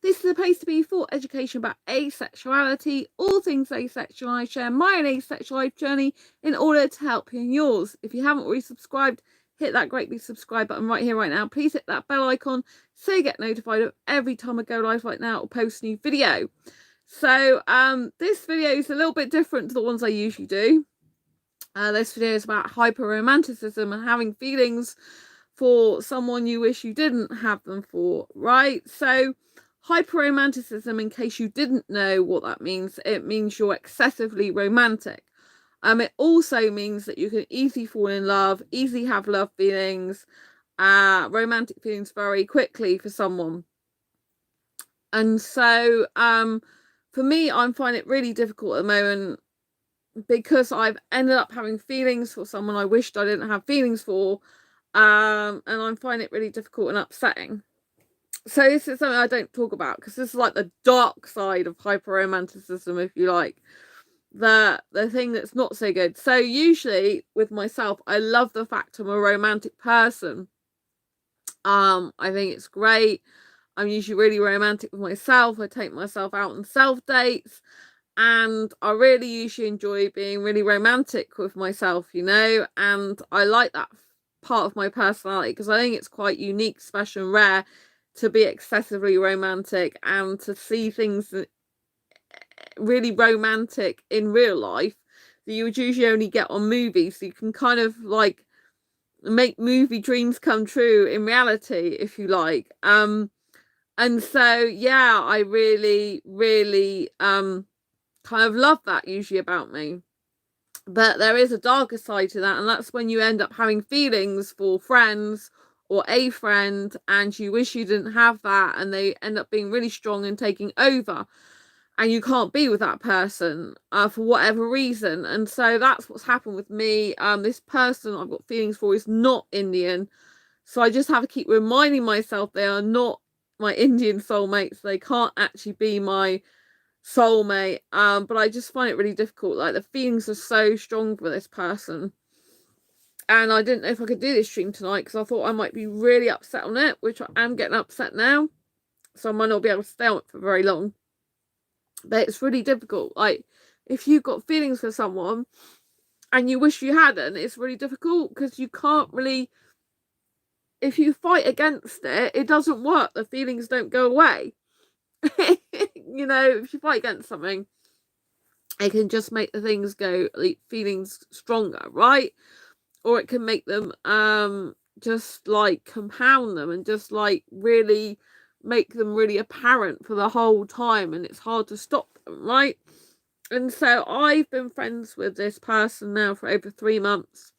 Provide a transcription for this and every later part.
This is supposed to be for education about asexuality, all things asexual. I share my own asexual life journey in order to help you in yours. If you haven't already subscribed, hit that great big subscribe button right here, right now. Please hit that bell icon so you get notified of every time I go live right now or post a new video. So this video is a little bit different to the ones I usually do. This video is about hyper-romanticism and having feelings for someone you wish you didn't have them for, right? So hyper-romanticism, in case you didn't know what that means, it means you're excessively romantic. It also means that you can easily fall in love, easily have love feelings, romantic feelings very quickly for someone. And so for me, I'm finding it really difficult at the moment because I've ended up having feelings for someone I wished I didn't have feelings for, and I'm finding it really difficult and upsetting. So this is something I don't talk about because this is like the dark side of hyper-romanticism, if you like, the thing that's not so good. So usually with myself, I love the fact I'm a romantic person. I think it's great. I'm usually really romantic with myself. I take myself out on self dates. And I really usually enjoy being really romantic with myself, you know, and I like that part of my personality because I think it's quite unique, special, and rare to be excessively romantic and to see things really romantic in real life that you would usually only get on movies. So you can kind of like make movie dreams come true in reality, if you like. And so yeah, I really kind of love that usually about me. But there is a darker side to that, and that's when you end up having feelings for friends or a friend and you wish you didn't have that, and they end up being really strong and taking over, and you can't be with that person for whatever reason. And so that's what's happened with me. This person I've got feelings for is not Indian, so I just have to keep reminding myself they are not my Indian soulmates. They can't actually be my soulmate. But I just find it really difficult. Like, the feelings are so strong for this person, and I didn't know if I could do this stream tonight because I thought I might be really upset on it, which I am getting upset now, so I might not be able to stay on it for very long. But it's really difficult. Like, if you've got feelings for someone and you wish you hadn't, it's really difficult because you can't really, if you fight against it, it doesn't work. The feelings don't go away. You know, if you fight against something, it can just make the things go, like, feelings stronger, right? Or it can make them just like compound them and just like really make them really apparent for the whole time, and it's hard to stop them, right? And so I've been friends with this person now for over 3 months,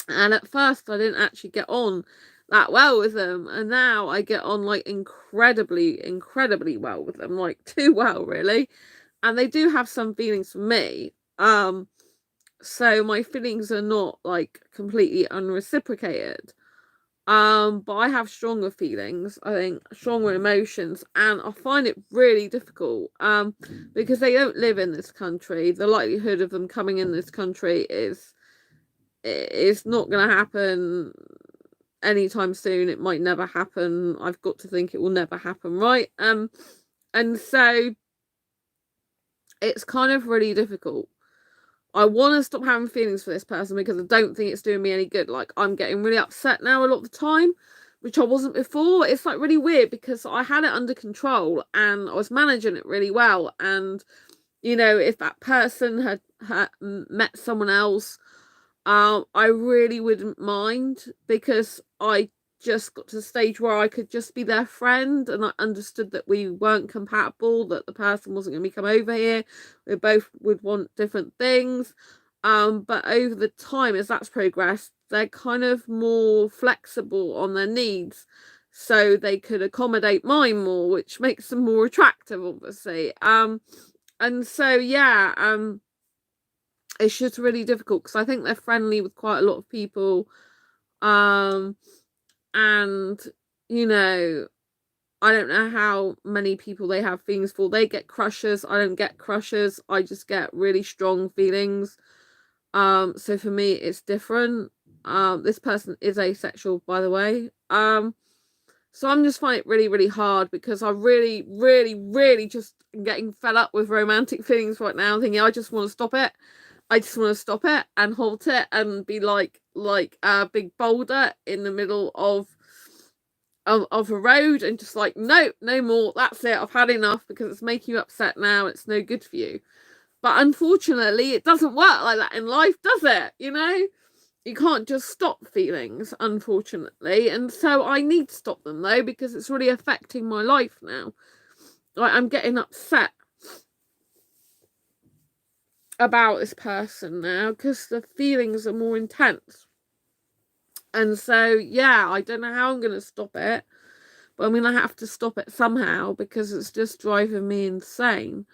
and at first I didn't actually get on that well with them, and now I get on like incredibly well with them, like too well really. And they do have some feelings for me, so my feelings are not like completely unreciprocated, but I have stronger feelings, I think, stronger emotions, and I find it really difficult because they don't live in this country. The likelihood of them coming in this country is not going to happen anytime soon. It might never happen. I've got to think it will never happen, right? And so it's kind of really difficult. I want to stop having feelings for this person because I don't think it's doing me any good. Like, I'm getting really upset now a lot of the time, which I wasn't before. It's like really weird because I had it under control and I was managing it really well. And, you know, if that person had met someone else, I really wouldn't mind, because I just got to the stage where I could just be their friend, and I understood that we weren't compatible, that the person wasn't going to come over here. We both would want different things. But over the time, as that's progressed, they're kind of more flexible on their needs, so they could accommodate mine more, which makes them more attractive, obviously. And so yeah, it's just really difficult because I think they're friendly with quite a lot of people. And, you know, I don't know how many people they have feelings for. They get crushes. I don't get crushes. I just get really strong feelings. So for me, it's different. This person is asexual, by the way. So I'm just finding it really, really hard, because I really, really, really just getting fed up with romantic feelings right now, thinking I just want to stop it. I just want to stop it and halt it and be like a big boulder in the middle of a road, and just like, no more, that's it, I've had enough, because it's making you upset now, it's no good for you. But unfortunately it doesn't work like that in life, does it? You can't just stop feelings, unfortunately. And so I need to stop them, though, because it's really affecting my life now. Like, I'm getting upset about this person now because the feelings are more intense. And so, yeah, I don't know how I'm going to stop it, but I'm going to have to stop it somehow, because it's just driving me insane.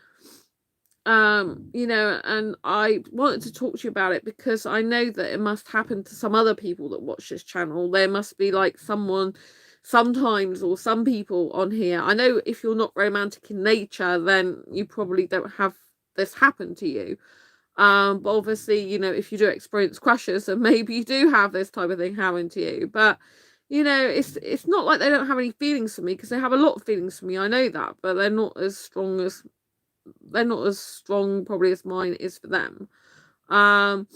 And I wanted to talk to you about it because I know that it must happen to some other people that watch this channel. There must be like someone sometimes, or some people on here. I know if you're not romantic in nature, then you probably don't have this happen to you. But obviously, if you do experience crushes, then maybe you do have this type of thing happen to you. But it's not like they don't have any feelings for me, because they have a lot of feelings for me. I know that, but they're not as strong probably as mine is for them. And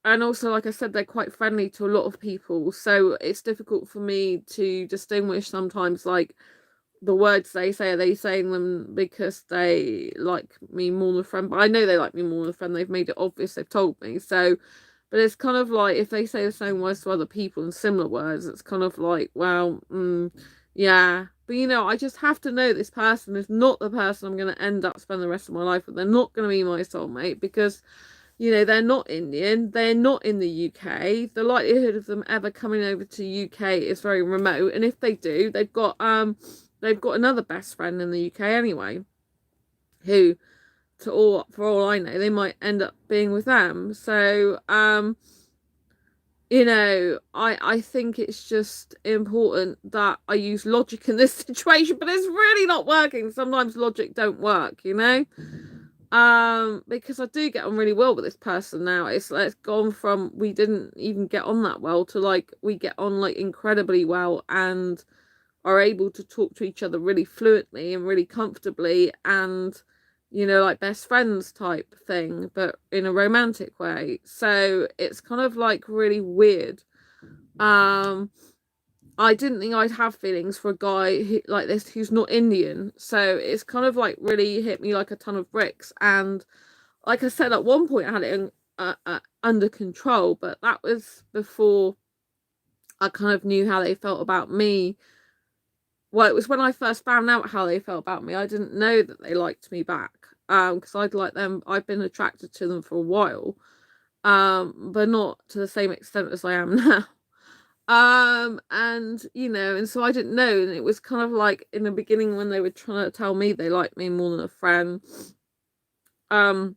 also, like I said, they're quite friendly to a lot of people, so it's difficult for me to distinguish sometimes, like, the words they say, are they saying them because they like me more than a friend? But I know they like me more than a friend, they've made it obvious, they've told me. So, but it's kind of like, if they say the same words to other people and similar words, it's kind of like, well, yeah. But I just have to know this person is not the person I'm going to end up spending the rest of my life with. They're not going to be my soulmate, because they're not Indian, they're not in the UK. The likelihood of them ever coming over to UK is very remote, and if they do, they've got another best friend in the UK anyway, who, for all I know, they might end up being with them. So I think it's just important that I use logic in this situation, but it's really not working. Sometimes logic don't work, because I do get on really well with this person now. It's gone from we didn't even get on that well to like we get on like incredibly well, and are able to talk to each other really fluently and really comfortably, and like best friends type thing, but in a romantic way. So it's kind of like really weird. I didn't think I'd have feelings for a guy like this who's not Indian, so it's kind of like really hit me like a ton of bricks. And like I said, at one point I had it under control, but that was before I kind of knew how they felt about me. Well, it was when I first found out how they felt about me. I didn't know that they liked me back, because I'd like them. I've been attracted to them for a while, but not to the same extent as I am now. And so I didn't know, and it was kind of like in the beginning when they were trying to tell me they liked me more than a friend. I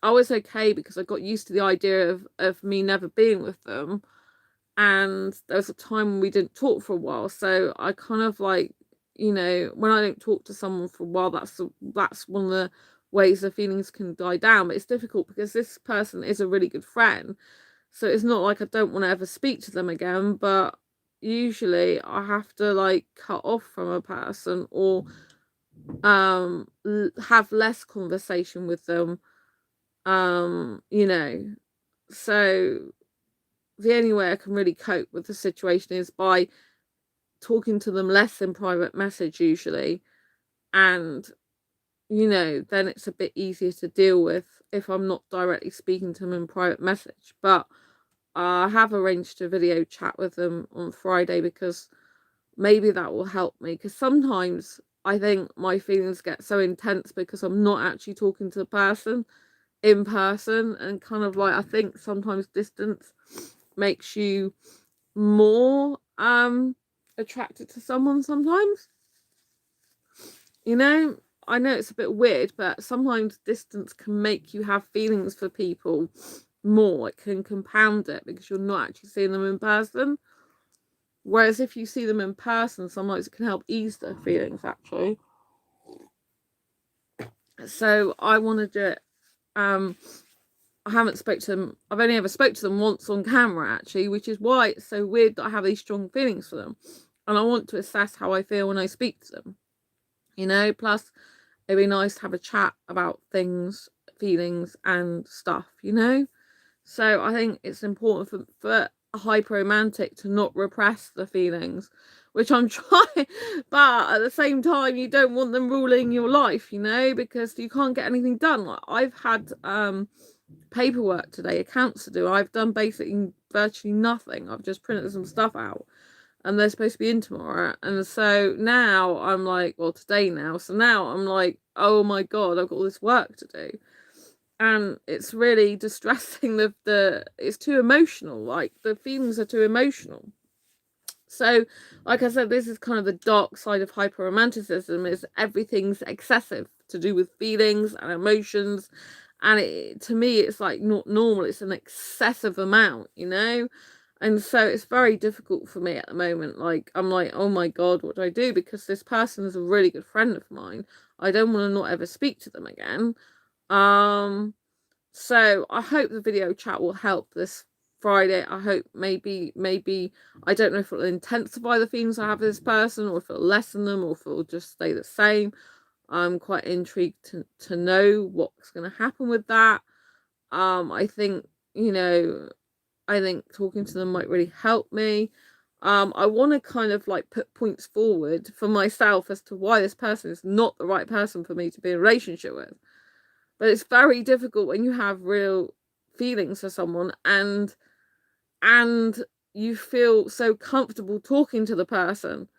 was okay, because I got used to the idea of me never being with them, and there was a time when we didn't talk for a while, so I kind of like, when I don't talk to someone for a while, that's one of the ways the feelings can die down. But it's difficult because this person is a really good friend, so it's not like I don't want to ever speak to them again, but usually I have to like cut off from a person, or have less conversation with them. So the only way I can really cope with the situation is by talking to them less in private message usually, and then it's a bit easier to deal with if I'm not directly speaking to them in private message. But I have arranged a video chat with them on Friday, because maybe that will help me, because sometimes I think my feelings get so intense because I'm not actually talking to the person in person, and kind of like I think sometimes distance makes you more attracted to someone sometimes. I know it's a bit weird, but sometimes distance can make you have feelings for people more. It can compound it because you're not actually seeing them in person, whereas if you see them in person, sometimes it can help ease their feelings actually. So I wanted to I haven't spoke to them. I've only ever spoke to them once on camera actually, which is why it's so weird that I have these strong feelings for them. and I want to assess how I feel when I speak to them, you know. Plus it'd be nice to have a chat about things, feelings and stuff, you know. So I think it's important for a hyper-romantic to not repress the feelings, which I'm trying, but at the same time, you don't want them ruling your life, you know, because you can't get anything done. Like, I've had paperwork today, accounts to do. I've done basically virtually nothing. I've just printed some stuff out, and they're supposed to be in tomorrow. And so now I'm like, well, today now. So now I'm like, oh my God, I've got all this work to do. And it's really distressing. It's too emotional. Like, the feelings are too emotional. So, like I said, this is kind of the dark side of hyper-romanticism, is everything's excessive to do with feelings and emotions. And to me, it's like not normal. It's an excessive amount, you know? And so it's very difficult for me at the moment. Like, I'm like, oh my God, what do I do? Because this person is a really good friend of mine. I don't want to not ever speak to them again. So I hope the video chat will help this Friday. I hope maybe I don't know if it'll intensify the feelings I have for this person, or if it'll lessen them, or if it'll just stay the same. I'm quite intrigued to know what's going to happen with that. I think, you know, I think talking to them might really help me. I want to kind of like put points forward for myself as to why this person is not the right person for me to be in a relationship with. But it's very difficult when you have real feelings for someone and you feel so comfortable talking to the person.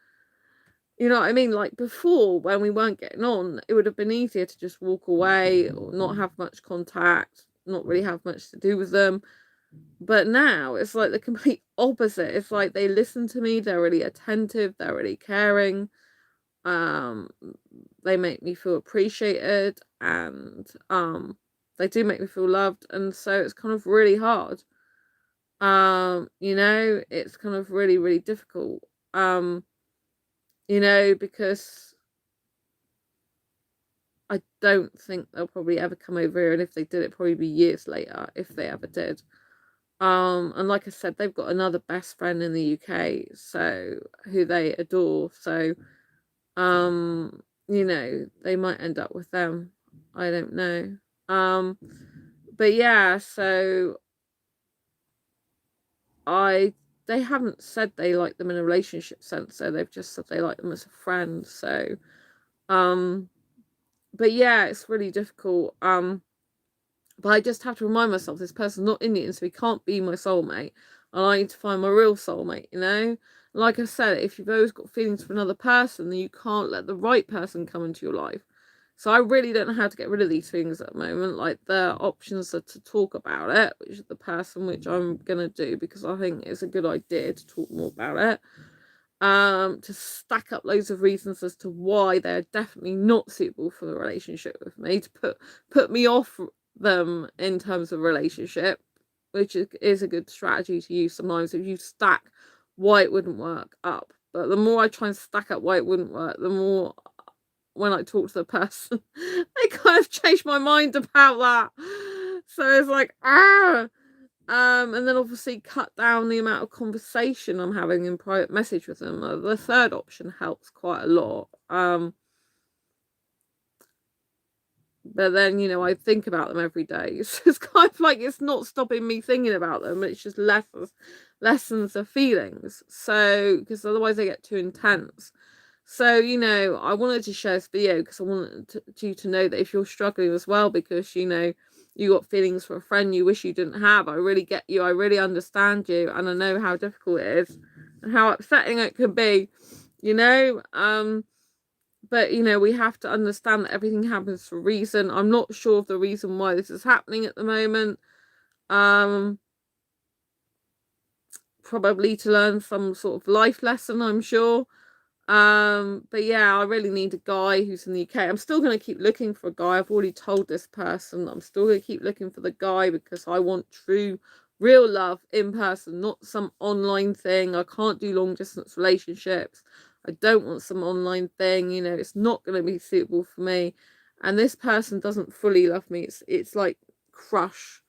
You know what I mean? Like, before, when we weren't getting on, it would have been easier to just walk away or not have much contact, not really have much to do with them. But now it's like the complete opposite. It's like they listen to me, they're really attentive, they're really caring. They make me feel appreciated, and they do make me feel loved. And so it's kind of really hard. You know, it's kind of really, really difficult. You know, because I don't think they'll probably ever come over here, and if they did, it'd probably be years later, if they ever did. And like I said, they've got another best friend in the UK, so who they adore. So, you know, they might end up with them. I don't know. But yeah, so they haven't said they like them in a relationship sense, so they've just said they like them as a friend. So, but yeah, it's really difficult. But I just have to remind myself this person's not Indian, so he can't be my soulmate. And I need to find my real soulmate, you know? Like I said, if you've always got feelings for another person, then you can't let the right person come into your life. So I really don't know how to get rid of these feelings at the moment. Like, the options are to talk about it, which is the person, which I'm going to do because I think it's a good idea to talk more about it. To stack up loads of reasons as to why they're definitely not suitable for the relationship with me, to put me off them in terms of relationship, which is a good strategy to use sometimes if you stack why it wouldn't work up. But the more I try and stack up why it wouldn't work, the more when I talk to the person, they kind of change my mind about that. So it's like, and then obviously cut down the amount of conversation I'm having in private message with them. The third option helps quite a lot. But then, you know, I think about them every day. So it's kind of like it's not stopping me thinking about them. It's just lessens the feelings. So, because otherwise they get too intense. So, you know, I wanted to share this video because I wanted you to know that if you're struggling as well, because, you know, you got feelings for a friend you wish you didn't have, I really get you. I really understand you. And I know how difficult it is and how upsetting it can be, you know. But, you know, we have to understand that everything happens for a reason. I'm not sure of the reason why this is happening at the moment. Probably to learn some sort of life lesson, I'm sure. But yeah, I really need a guy who's in the UK. I'm still going to keep looking for a guy. I've already told this person I'm still going to keep looking for the guy because I want true, real love in person, not some online thing. I can't do long distance relationships. I don't want some online thing. You know, it's not going to be suitable for me. And this person doesn't fully love me. It's like crush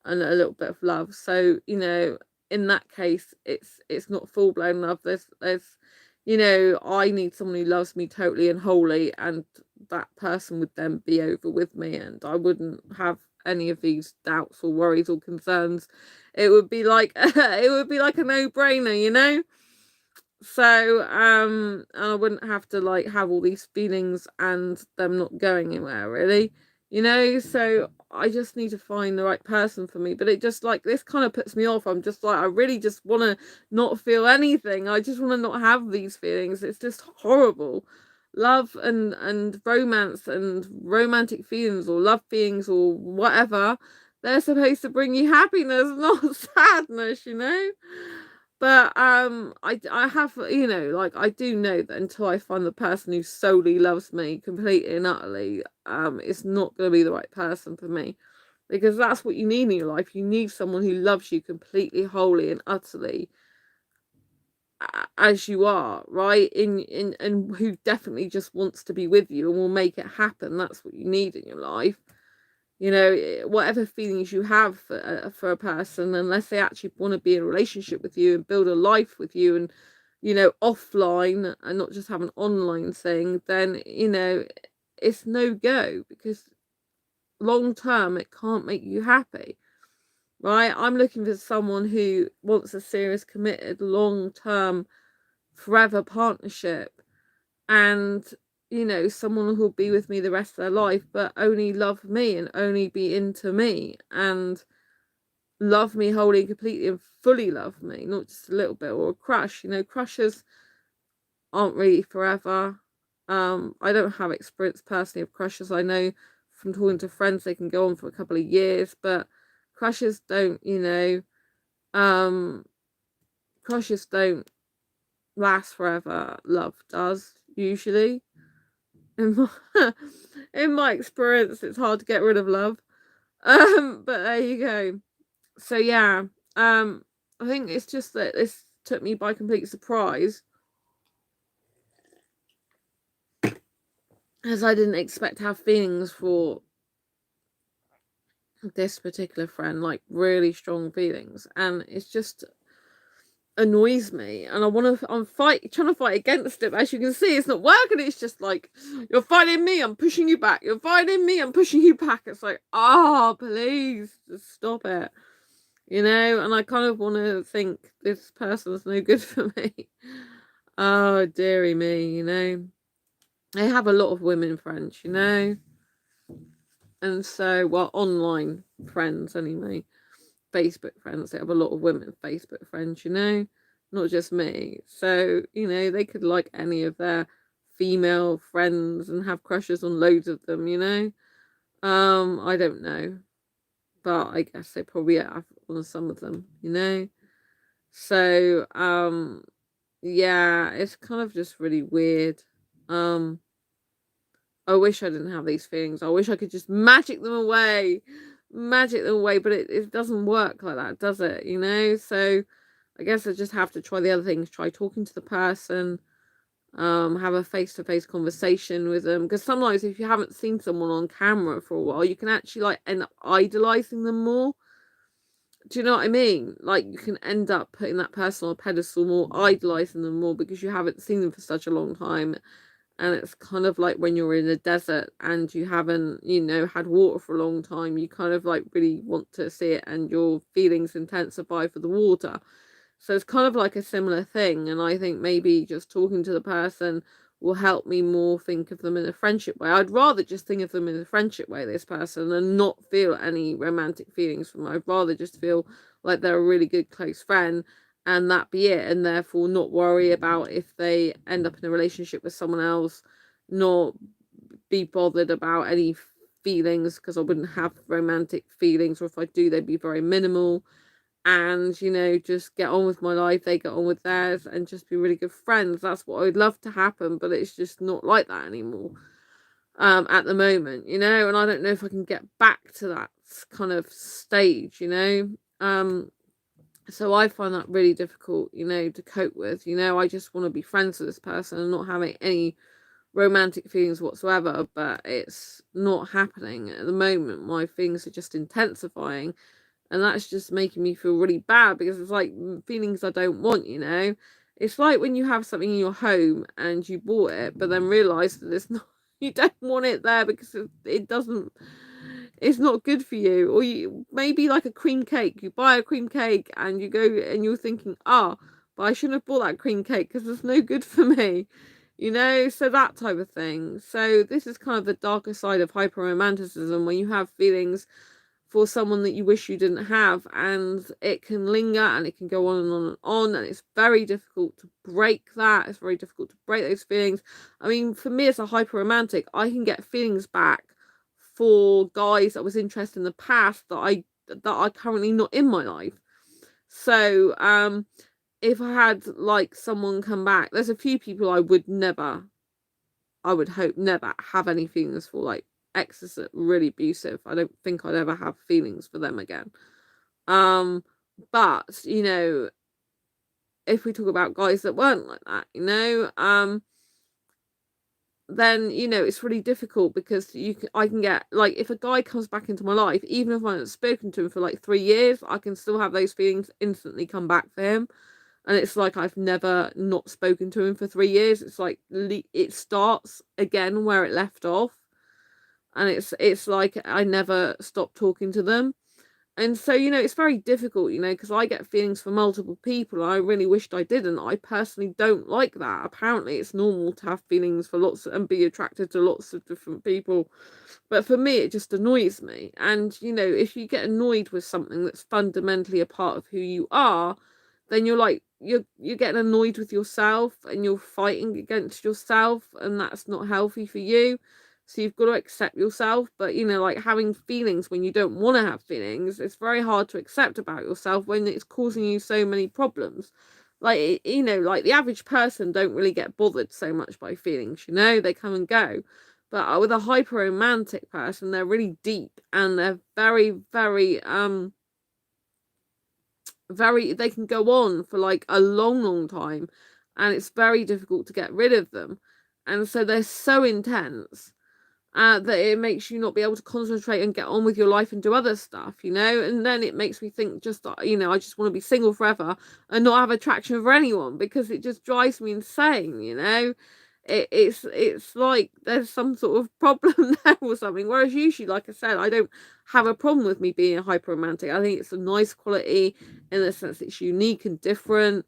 and a little bit of love. So, you know, in that case, it's not full blown love. you know, I need someone who loves me totally and wholly, and that person would then be over with me, and I wouldn't have any of these doubts or worries or concerns. It would be like it would be like a no-brainer, you know. So and I wouldn't have to like have all these feelings and them not going anywhere, really, you know. So I just need to find the right person for me, but it just like this kind of puts me off. I'm just like, I really just want to not feel anything. I just want to not have these feelings. It's just horrible. Love and romance and romantic feelings or love feelings or whatever, they're supposed to bring you happiness, not sadness, you know. But I have, you know, like, I do know that until I find the person who solely loves me completely and utterly, it's not going to be the right person for me, because that's what you need in your life. You need someone who loves you completely, wholly, and utterly as you are, right? In and who definitely just wants to be with you and will make it happen. That's what you need in your life. You know, whatever feelings you have for a person, unless they actually want to be in a relationship with you and build a life with you, and, you know, offline and not just have an online thing, then, you know, it's no go, because long term it can't make you happy, right? I'm looking for someone who wants a serious, committed, long term, forever partnership, and, you know, someone who'll be with me the rest of their life, but only love me and only be into me and love me wholly and completely and fully love me, not just a little bit or a crush. You know, crushes aren't really forever. I don't have experience personally of crushes. I know from talking to friends they can go on for a couple of years, but crushes don't, you know, crushes don't last forever. Love does, usually. In my, in my experience, it's hard to get rid of love. But there you go. So yeah, I think it's just that this took me by complete surprise, as I didn't expect to have feelings for this particular friend, like really strong feelings, and it's just annoys me, and I'm trying to fight against it, but as you can see, it's not working. It's just like, you're fighting me, I'm pushing you back, you're fighting me, I'm pushing you back. It's like, oh, please just stop it, you know. And I kind of want to think this person's no good for me. Oh, dearie me, you know. I have a lot of women friends, you know, and so, well, online friends anyway, Facebook friends. They have a lot of women Facebook friends, you know, not just me. So, you know, they could like any of their female friends and have crushes on loads of them, you know. I don't know, but I guess they probably have on some of them, you know. So, yeah, it's kind of just really weird. I wish I didn't have these feelings. I wish I could just magic them away. Magic them away, but it doesn't work like that, does it? You know? So I guess I just have to try the other things. Try talking to the person, have a face-to-face conversation with them. Because sometimes if you haven't seen someone on camera for a while, you can actually like end up idolizing them more. Do you know what I mean? Like, you can end up putting that person on a pedestal more, idolizing them more, because you haven't seen them for such a long time. And it's kind of like when you're in a desert and you haven't, you know, had water for a long time, you kind of like really want to see it, and your feelings intensify for the water. So it's kind of like a similar thing. And I think maybe just talking to the person will help me more think of them in a friendship way. I'd rather just think of them in a friendship way, this person, and not feel any romantic feelings from them. I'd rather just feel like they're a really good close friend, and that be it, and therefore not worry about if they end up in a relationship with someone else, not be bothered about any feelings, because I wouldn't have romantic feelings, or if I do, they'd be very minimal. And, you know, just get on with my life, they get on with theirs, and just be really good friends. That's what I would love to happen, but it's just not like that anymore at the moment, you know. And I don't know if I can get back to that kind of stage, you know. So I find that really difficult, you know, to cope with. You know, I just want to be friends with this person and not having any romantic feelings whatsoever, but it's not happening at the moment. My feelings are just intensifying, and that's just making me feel really bad, because it's like feelings I don't want, you know. It's like when you have something in your home and you bought it, but then realise that it's not, you don't want it there because it doesn't, it's not good for you. Or you maybe like a cream cake, you buy a cream cake and you go and you're thinking, but I shouldn't have bought that cream cake because it's no good for me, so that type of thing. So this is kind of the darker side of hyper-romanticism, when you have feelings for someone that you wish you didn't have, and it can linger and it can go on and on and on, and it's very difficult to break that. It's very difficult to break those feelings. I mean, for me as a hyper romantic, I can get feelings back for guys that was interested in the past that are currently not in my life. So if I had like someone come back, there's a few people I would hope never have any feelings for, like exes that were really abusive. I don't think I'd ever have feelings for them again. But if we talk about guys that weren't like that, then it's really difficult, because I can get, like, if a guy comes back into my life, even if I haven't spoken to him for like 3 years, I can still have those feelings instantly come back for him. And it's like I've never not spoken to him for 3 years. It's like it starts again where it left off, and it's like I never stopped talking to them. And so it's very difficult, because I get feelings for multiple people, and I really wished I didn't. I personally don't like that. Apparently it's normal to have feelings for lots and be attracted to lots of different people, but for me it just annoys me. And if you get annoyed with something that's fundamentally a part of who you are, then you're getting annoyed with yourself, and you're fighting against yourself, and that's not healthy for you. So you've got to accept yourself. But like having feelings when you don't want to have feelings, it's very hard to accept about yourself when it's causing you so many problems. Like like the average person don't really get bothered so much by feelings, they come and go. But with a hyper romantic person, they're really deep, and they're very, very they can go on for like a long time, and it's very difficult to get rid of them. And so they're so intense that it makes you not be able to concentrate and get on with your life and do other stuff, and then it makes me think, just I just want to be single forever and not have attraction for anyone, because it just drives me insane. It's like there's some sort of problem there or something. Whereas usually, like I said, I don't have a problem with me being a hyper romantic. I think it's a nice quality in the sense it's unique and different.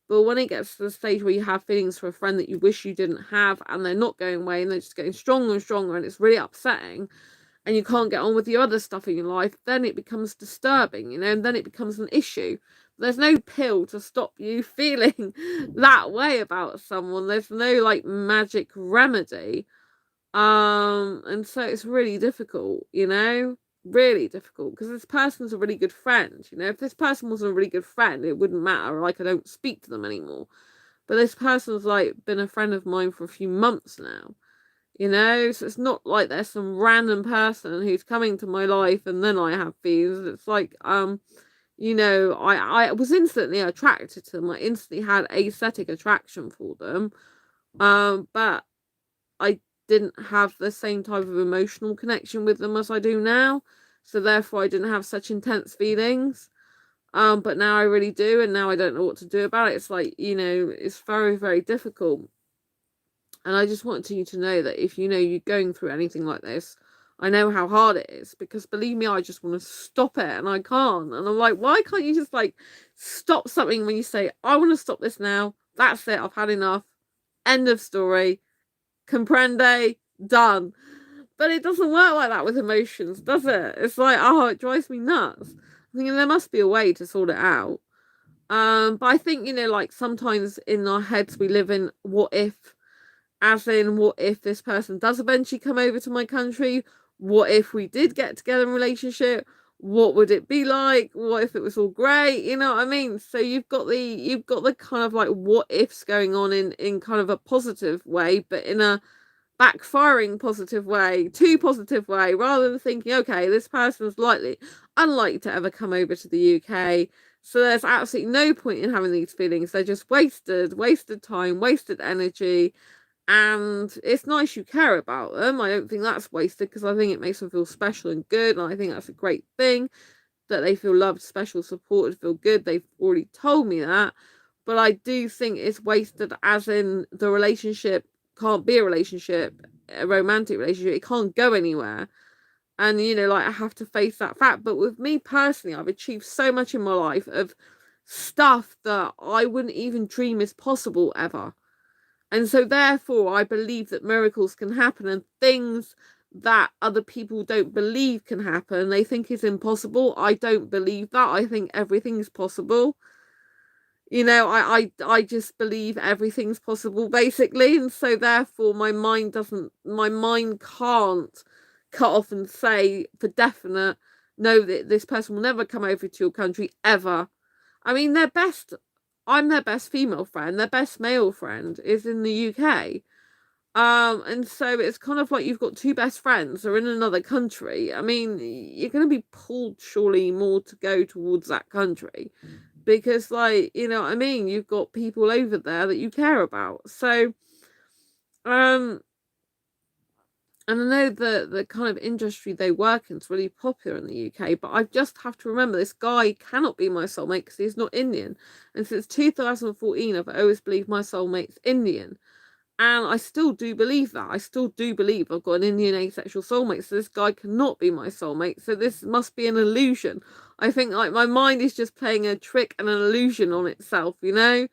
But when it gets to the stage where you have feelings for a friend that you wish you didn't have, and they're not going away, and they're just getting stronger and stronger, and it's really upsetting, and you can't get on with the other stuff in your life, then it becomes disturbing, and then it becomes an issue. There's no pill to stop you feeling that way about someone. There's no like magic remedy. And so it's really difficult, really difficult, because this person's a really good friend. If this person wasn't a really good friend, it wouldn't matter, like I don't speak to them anymore. But this person's like been a friend of mine for a few months now, so it's not like there's some random person who's coming to my life and then I have feelings. It's like I was instantly attracted to them. I instantly had aesthetic attraction for them, but I didn't have the same type of emotional connection with them as I do now, so therefore I didn't have such intense feelings. But now I really do, and now I don't know what to do about it. It's like, it's very, very difficult. And I just wanted you to know that if you're going through anything like this, I know how hard it is, because believe me, I just want to stop it, and I can't. And I'm like, why can't you just like stop something when you say, I want to stop this now? That's it. I've had enough. End of story. Comprende, done. But it doesn't work like that with emotions, does it? It's like, it drives me nuts. I think there must be a way to sort it out. But I think, like sometimes in our heads we live in what if, as in what if this person does eventually come over to my country? What if we did get together in a relationship? What would it be like? What if it was all great? You know what I mean? So you've got the kind of like what ifs going on in kind of a positive way, but in a backfiring positive way, too positive way, rather than thinking, okay, this person's unlikely to ever come over to the UK, so there's absolutely no point in having these feelings. They're just wasted time, wasted energy. And it's nice you care about them. I don't think that's wasted, because I think it makes them feel special and good, and I think that's a great thing, that they feel loved, special, supported, feel good. They've already told me that. but I do think it's wasted, as in the relationship can't be a relationship, a romantic relationship. It can't go anywhere. And, you know, like, I have to face that fact. But with me personally, I've achieved so much in my life of stuff that I wouldn't even dream is possible ever. And so therefore, I believe that miracles can happen, and things that other people don't believe can happen, they think is impossible. I don't believe that. I think everything's possible. You know, I just believe everything's possible, basically. And so therefore, my mind can't cut off and say for definite, no, that this person will never come over to your country ever. I mean, I'm their best female friend. Their best male friend is in the UK. And so it's kind of like you've got two best friends who are in another country. I mean, you're going to be pulled surely more to go towards that country because, like, you know what I mean? You've got people over there that you care about. So, and I know the kind of industry they work in is really popular in the UK, but I just have to remember this guy cannot be my soulmate because he's not Indian. And since 2014, I've always believed my soulmate's Indian. And I still do believe that. I still do believe I've got an Indian asexual soulmate. So this guy cannot be my soulmate. So this must be an illusion. I think, like, my mind is just playing a trick and an illusion on itself, you know?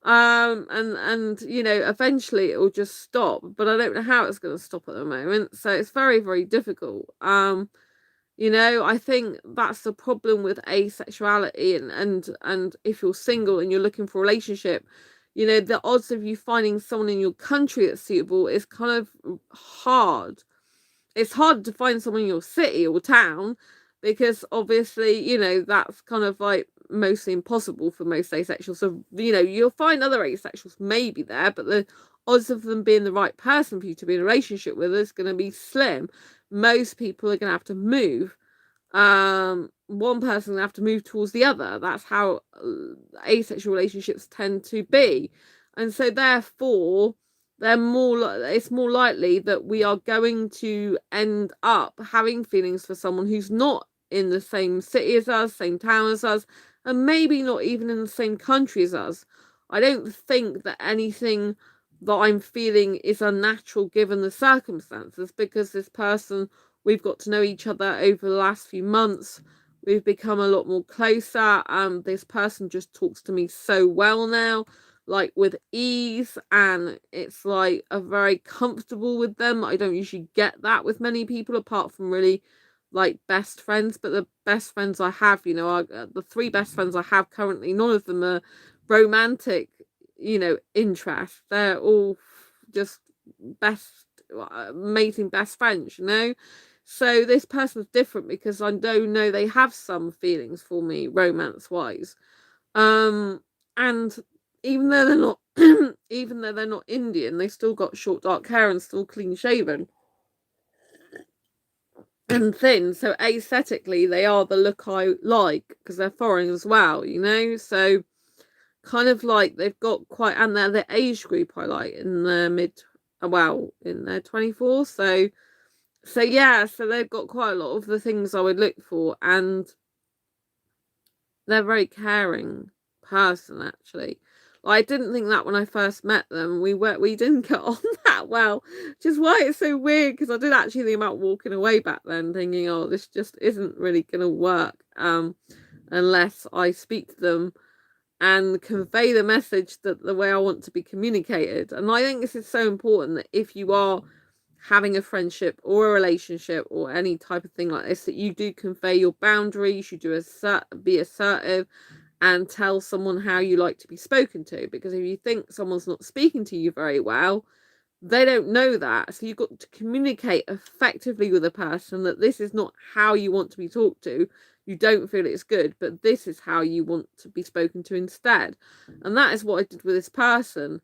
And you know, eventually it will just stop. But I don't know how it's going to stop at the moment. So it's very, very difficult. You know, I think that's the problem with asexuality, and if you're single and you're looking for a relationship, you know, the odds of you finding someone in your country that's suitable is kind of hard. It's hard to find someone in your city or town because obviously, you know, that's kind of like mostly impossible for most asexuals. So, you know, you'll find other asexuals maybe there, but the odds of them being the right person for you to be in a relationship with is going to be slim. Most people are going to have to move. One person have to move towards the other. That's how asexual relationships tend to be, and so therefore it's more likely that we are going to end up having feelings for someone who's not in the same city as us, same town as us, and maybe not even in the same country as us. I don't think that anything that I'm feeling is unnatural given the circumstances, because this person, we've got to know each other over the last few months. We've become a lot more closer. This person just talks to me so well now, like with ease, and it's like a very comfortable with them. I don't usually get that with many people, apart from really like best friends. But the best friends I have, you know, are the three best friends I have currently. None of them are romantic, you know, interest. They're all just best mating best friends, you know. So this person's different because I don't know they have some feelings for me romance wise. And even though they're not even though they're not Indian, they still got short dark hair and still clean shaven and thin. So aesthetically they are the look I like because they're foreign as well, you know. So kind of like they've got quite, and they're the age group I like, in their in their 24s. So yeah, so they've got quite a lot of the things I would look for, and they're a very caring person actually. I didn't think that when I first met them. We didn't get on that well, which is why it's so weird, because I did actually think about walking away back then, thinking, oh, this just isn't really gonna work unless I speak to them and convey the message that the way I want to be communicated. And I think this is so important, that if you are having a friendship or a relationship or any type of thing like this, that you do convey your boundaries, you do be assertive and tell someone how you like to be spoken to. Because if you think someone's not speaking to you very well, they don't know that. So you've got to communicate effectively with a person that this is not how you want to be talked to. You don't feel it's good, but this is how you want to be spoken to instead. And that is what I did with this person.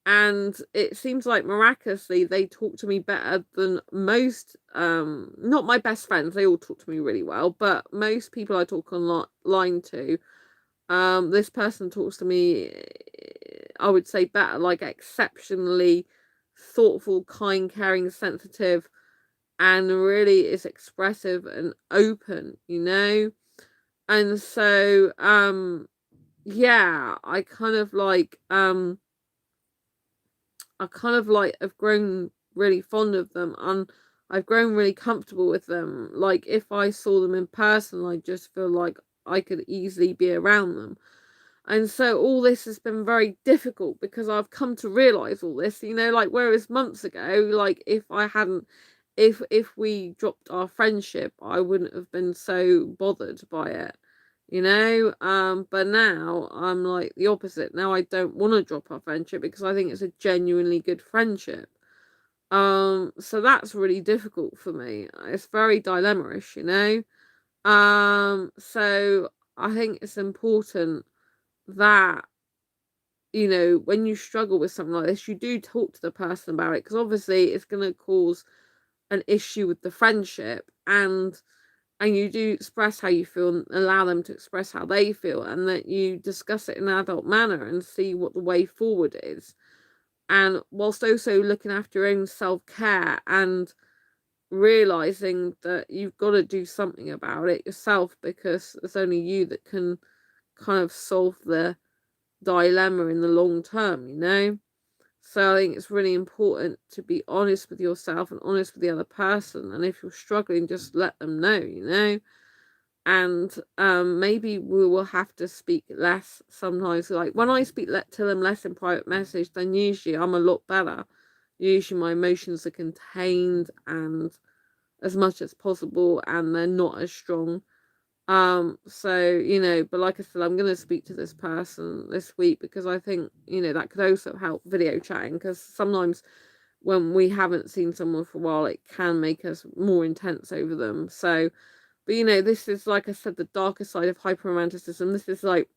And it seems like miraculously they talk to me better than most, not my best friends, they all talk to me really well, but most people I talk online to, this person talks to me, I would say, better, like exceptionally thoughtful, kind, caring, sensitive, and really is expressive and open, you know. And so yeah, I kind of like have grown really fond of them, and I've grown really comfortable with them. Like if I saw them in person, I just feel like I could easily be around them. And so all this has been very difficult because I've come to realize all this, like whereas months ago, like if we dropped our friendship, I wouldn't have been so bothered by it, but now I'm like the opposite. Now I don't want to drop our friendship because I think it's a genuinely good friendship. So that's really difficult for me. It's very dilemma-ish, so I think it's important that, when you struggle with something like this, you do talk to the person about it, because obviously it's going to cause an issue with the friendship, and you do express how you feel and allow them to express how they feel, and that you discuss it in an adult manner and see what the way forward is, and whilst also looking after your own self-care and realizing that you've got to do something about it yourself, because it's only you that can kind of solve the dilemma in the long term. So I think it's really important to be honest with yourself and honest with the other person, and if you're struggling, just let them know. And maybe we will have to speak less sometimes. Like when I speak to them less in private message, then usually I'm a lot better. Usually my emotions are contained and as much as possible, and they're not as strong. So, but like I said, I'm going to speak to this person this week, because I think, that could also help video chatting, because sometimes when we haven't seen someone for a while, it can make us more intense over them. So, but this is, like I said, the darker side of hyper-romanticism. This is like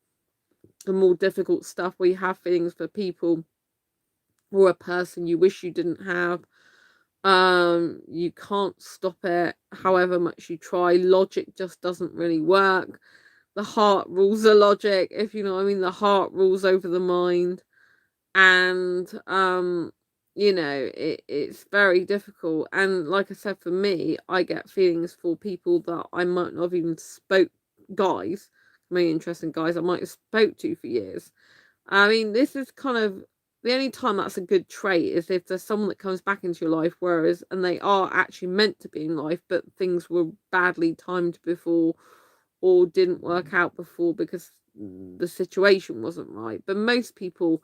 the more difficult stuff, where you have feelings for people or a person you wish you didn't have. You can't stop it however much you try. Logic just doesn't really work. The heart rules the logic, if you know what I mean. The heart rules over the mind, and it's very difficult. And like I said, for me, I get feelings for people that I might not have even guys, very interesting guys I might have spoke to for years. I mean, this is kind of the only time that's a good trait, is if there's someone that comes back into your life, and they are actually meant to be in life, but things were badly timed before, or didn't work out before because the situation wasn't right. But most people,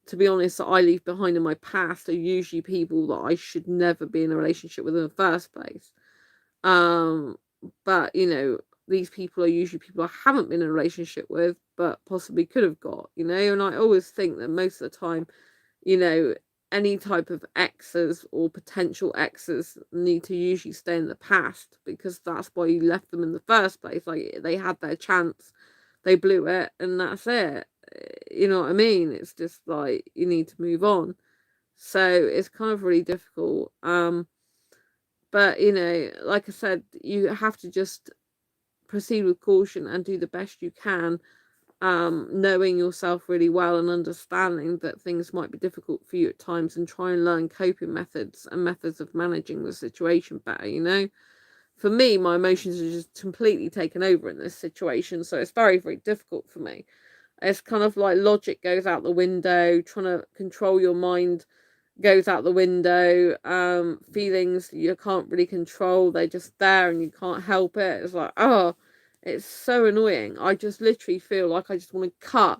to be honest, that I leave behind in my past are usually people that I should never be in a relationship with in the first place. But these people are usually people I haven't been in a relationship with, but possibly could have got, and I always think that most of the time, any type of exes or potential exes need to usually stay in the past, because that's why you left them in the first place. Like, they had their chance, they blew it, and that's it. You know what I mean? It's just like, you need to move on. So it's kind of really difficult. But like I said, you have to just proceed with caution and do the best you can, knowing yourself really well and understanding that things might be difficult for you at times, and try and learn coping methods and methods of managing the situation better. For me, my emotions are just completely taken over in this situation, so it's very, very difficult for me. It's kind of like logic goes out the window, trying to control your mind goes out the window. Feelings you can't really control, they're just there and you can't help it. It's like, oh, it's so annoying. I just literally feel like I just want to cut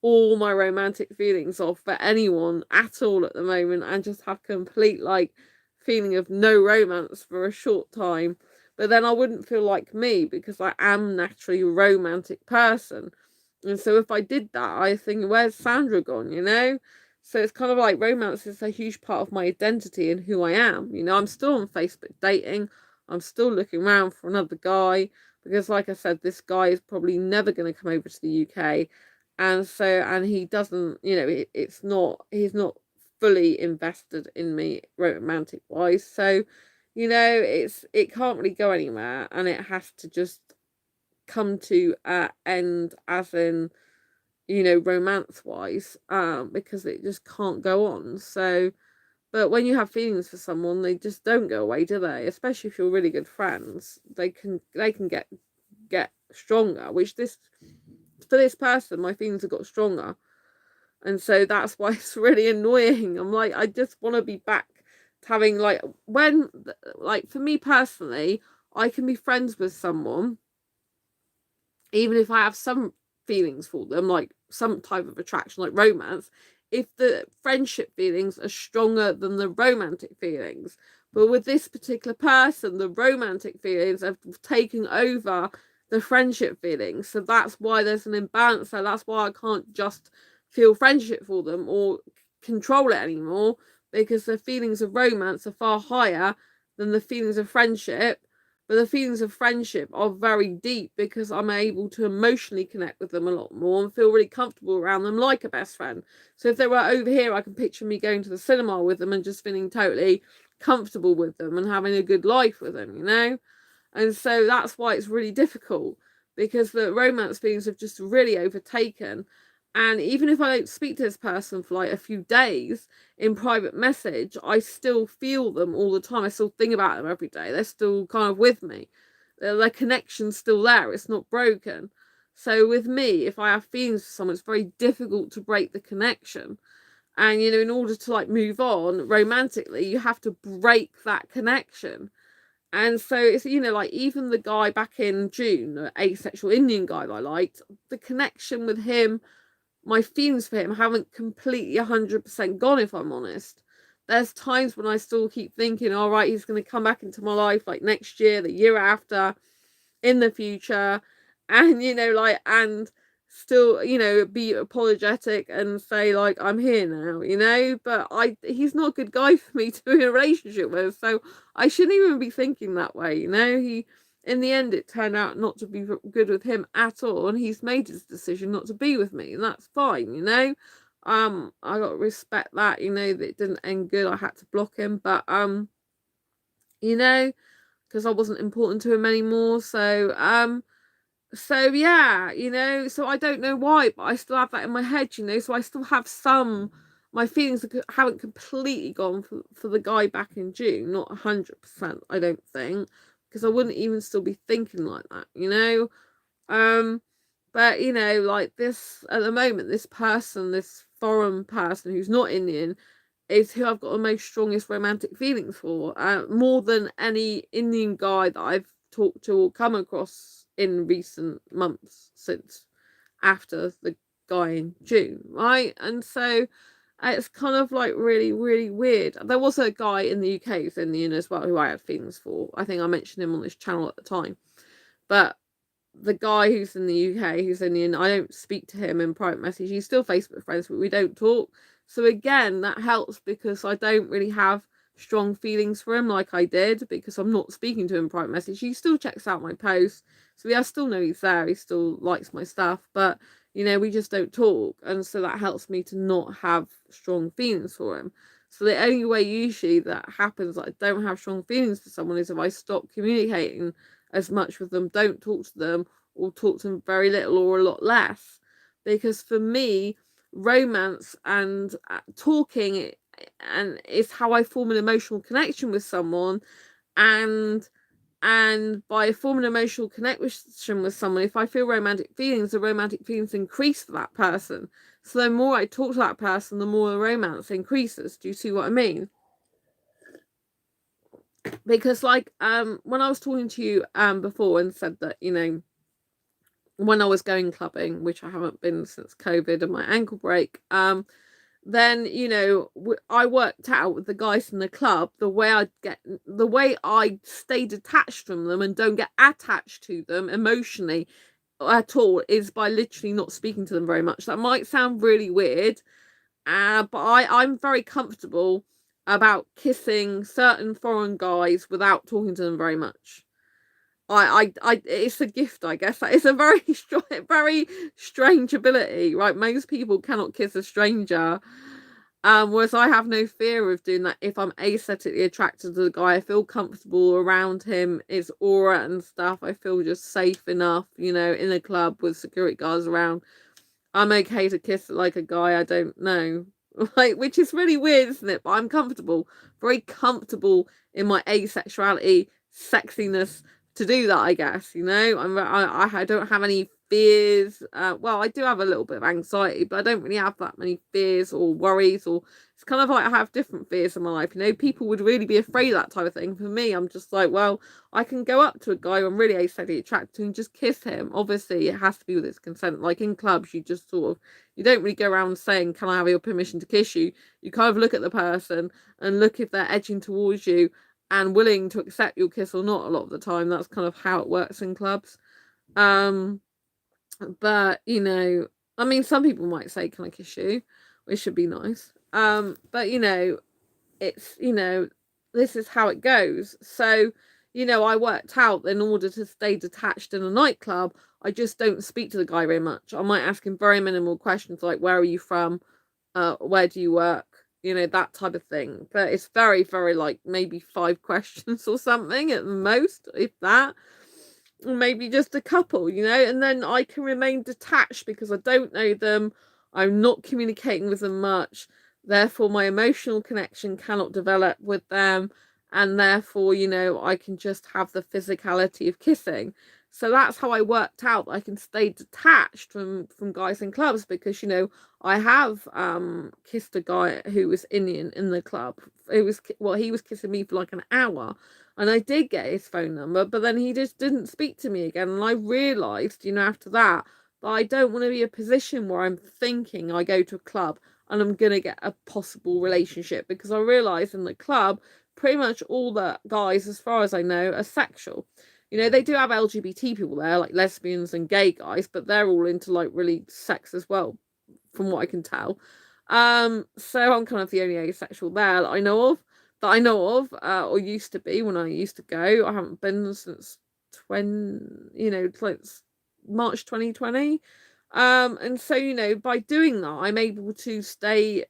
all my romantic feelings off for anyone at all at the moment, and just have complete like feeling of no romance for a short time. But then I wouldn't feel like me, because I am naturally a romantic person. And so if I did that, I think, where's Sandra gone? So it's kind of like romance is a huge part of my identity and who I am. I'm still on Facebook dating. I'm still looking around for another guy, because like I said, this guy is probably never going to come over to the UK. And he doesn't, he's not fully invested in me romantic wise. So, it can't really go anywhere, and it has to just come to an end, as in, romance wise, because it just can't go on. So, but when you have feelings for someone, they just don't go away, do they? Especially if you're really good friends, they can get stronger, which this for this person, my feelings have got stronger. And so that's why it's really annoying. I'm like, I just want to be back to having, like, when, like, for me personally, I can be friends with someone, even if I have some feelings for them, like some type of attraction, like romance, if the friendship feelings are stronger than the romantic feelings. But with this particular person, the romantic feelings have taken over the friendship feelings. So that's why there's an imbalance there. That's why I can't just feel friendship for them or control it anymore, because the feelings of romance are far higher than the feelings of friendship. But the feelings of friendship are very deep because I'm able to emotionally connect with them a lot more and feel really comfortable around them like a best friend. So if they were over here, I can picture me going to the cinema with them and just feeling totally comfortable with them and having a good life with them, you know? And so that's why it's really difficult, because the romance feelings have just really overtaken. And even if I don't speak to this person for like a few days in private message, I still feel them all the time. I still think about them every day. They're still kind of with me. Their connection's still there. It's not broken. So with me, if I have feelings for someone, it's very difficult to break the connection. And, you know, in order to like move on romantically, you have to break that connection. And so it's, you know, like even the guy back in June, the asexual Indian guy that I liked, the connection with him, my feelings for him haven't completely 100% gone, if I'm honest. There's times when I still keep thinking, all right, he's going to come back into my life like next year, the year after, in the future, and, you know, like, and still, you know, be apologetic and say like, I'm here now, you know. But he's not a good guy for me to be in a relationship with, so I shouldn't even be thinking that way, you know. In the end, it turned out not to be good with him at all, and he's made his decision not to be with me, and that's fine, you know. I got to respect that, you know, that it didn't end good. I had to block him, but you know, because I wasn't important to him anymore. So yeah, you know, so I don't know why, but I still have that in my head, you know. So I still have some, my feelings haven't completely gone for the guy back in June, not 100%, I don't think, because I wouldn't even still be thinking like that, you know. But you know, like this at the moment, this person, this foreign person who's not Indian, is who I've got the most strongest romantic feelings for, more than any Indian guy that I've talked to or come across in recent months since after the guy in June, right? And so it's kind of like really, really weird. There was a guy in the UK who's Indian as well who I had feelings for. I think I mentioned him on this channel at the time. But the guy who's in the UK, who's Indian, I don't speak to him in private message. He's still Facebook friends, but we don't talk. So again, that helps because I don't really have strong feelings for him like I did, because I'm not speaking to him in private message. He still checks out my posts, so I still know he's there. He still likes my stuff, but you know, we just don't talk, and so that helps me to not have strong feelings for him. So the only way usually that happens, that I don't have strong feelings for someone, is if I stop communicating as much with them, don't talk to them, or talk to them very little or a lot less. Because for me, romance and talking and is how I form an emotional connection with someone, and by forming an emotional connection with someone, if I feel romantic feelings, the romantic feelings increase for that person. So the more I talk to that person, the more the romance increases. Do you see what I mean? Because like when I was talking to you before and said that, you know, when I was going clubbing, which I haven't been since COVID and my ankle break, then, you know, I worked out with the guys in the club, the way I stay detached from them and don't get attached to them emotionally at all is by literally not speaking to them very much. That might sound really weird, but I'm very comfortable about kissing certain foreign guys without talking to them very much. It's a gift, I guess. It's a very very strange ability, right? Most people cannot kiss a stranger, whereas I have no fear of doing that. If I'm aesthetically attracted to the guy, I feel comfortable around him, his aura and stuff. I feel just safe enough, you know, in a club with security guards around. I'm okay to kiss like a guy I don't know, like, which is really weird, isn't it? But I'm comfortable, very comfortable in my asexuality, sexiness to do that, I guess. You know, I don't have any fears. Well, I do have a little bit of anxiety, but I don't really have that many fears or worries, or it's kind of like I have different fears in my life. You know, people would really be afraid of that type of thing. For me, I'm just like, well, I can go up to a guy who I'm really asexually attracted to and just kiss him. Obviously, it has to be with his consent. Like in clubs, you just sort of, you don't really go around saying, can I have your permission to kiss you? You kind of look at the person and look if they're edging towards you and willing to accept your kiss or not. A lot of the time, that's kind of how it works in clubs. But you know, I mean, some people might say, can I kiss you, which should be nice. But you know, it's, you know, this is how it goes. So you know, I worked out that in order to stay detached in a nightclub, I just don't speak to the guy very much. I might ask him very minimal questions like, where are you from, where do you work, you know, that type of thing. But it's very, very, like, maybe 5 questions or something at the most, if that. Or maybe just a couple, you know, and then I can remain detached because I don't know them. I'm not communicating with them much. Therefore, my emotional connection cannot develop with them. And therefore, you know, I can just have the physicality of kissing. So that's how I worked out that I can stay detached from guys in clubs, because, you know, I have kissed a guy who was Indian in the club. It was, well, he was kissing me for like an hour, and I did get his phone number, but then he just didn't speak to me again. And I realised, you know, after that I don't want to be in a position where I'm thinking I go to a club and I'm going to get a possible relationship, because I realised in the club, pretty much all the guys, as far as I know, are sexual. You know, they do have LGBT people there, like lesbians and gay guys, but they're all into like really sex as well, from what I can tell. So I'm kind of the only asexual there that I know of, or used to be when I used to go. I haven't been since 20, you know, since March 2020. And so, you know, by doing that, I'm able to stay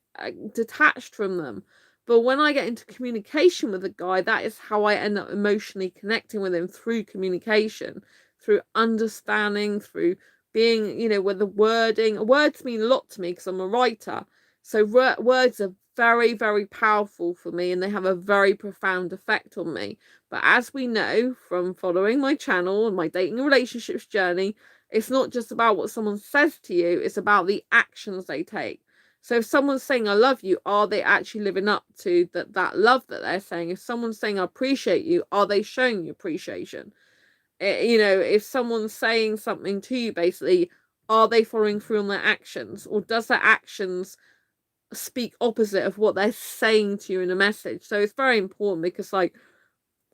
detached from them. But when I get into communication with a guy, that is how I end up emotionally connecting with him, through communication, through understanding, through being, you know, with the wording. Words mean a lot to me because I'm a writer. So words are very, very powerful for me, and they have a very profound effect on me. But as we know from following my channel and my dating and relationships journey, it's not just about what someone says to you, it's about the actions they take. So if someone's saying I love you, are they actually living up to that love that they're saying? If someone's saying I appreciate you, are they showing you appreciation? You know, if someone's saying something to you, basically, are they following through on their actions? Or does their actions speak opposite of what they're saying to you in a message? So it's very important, because like,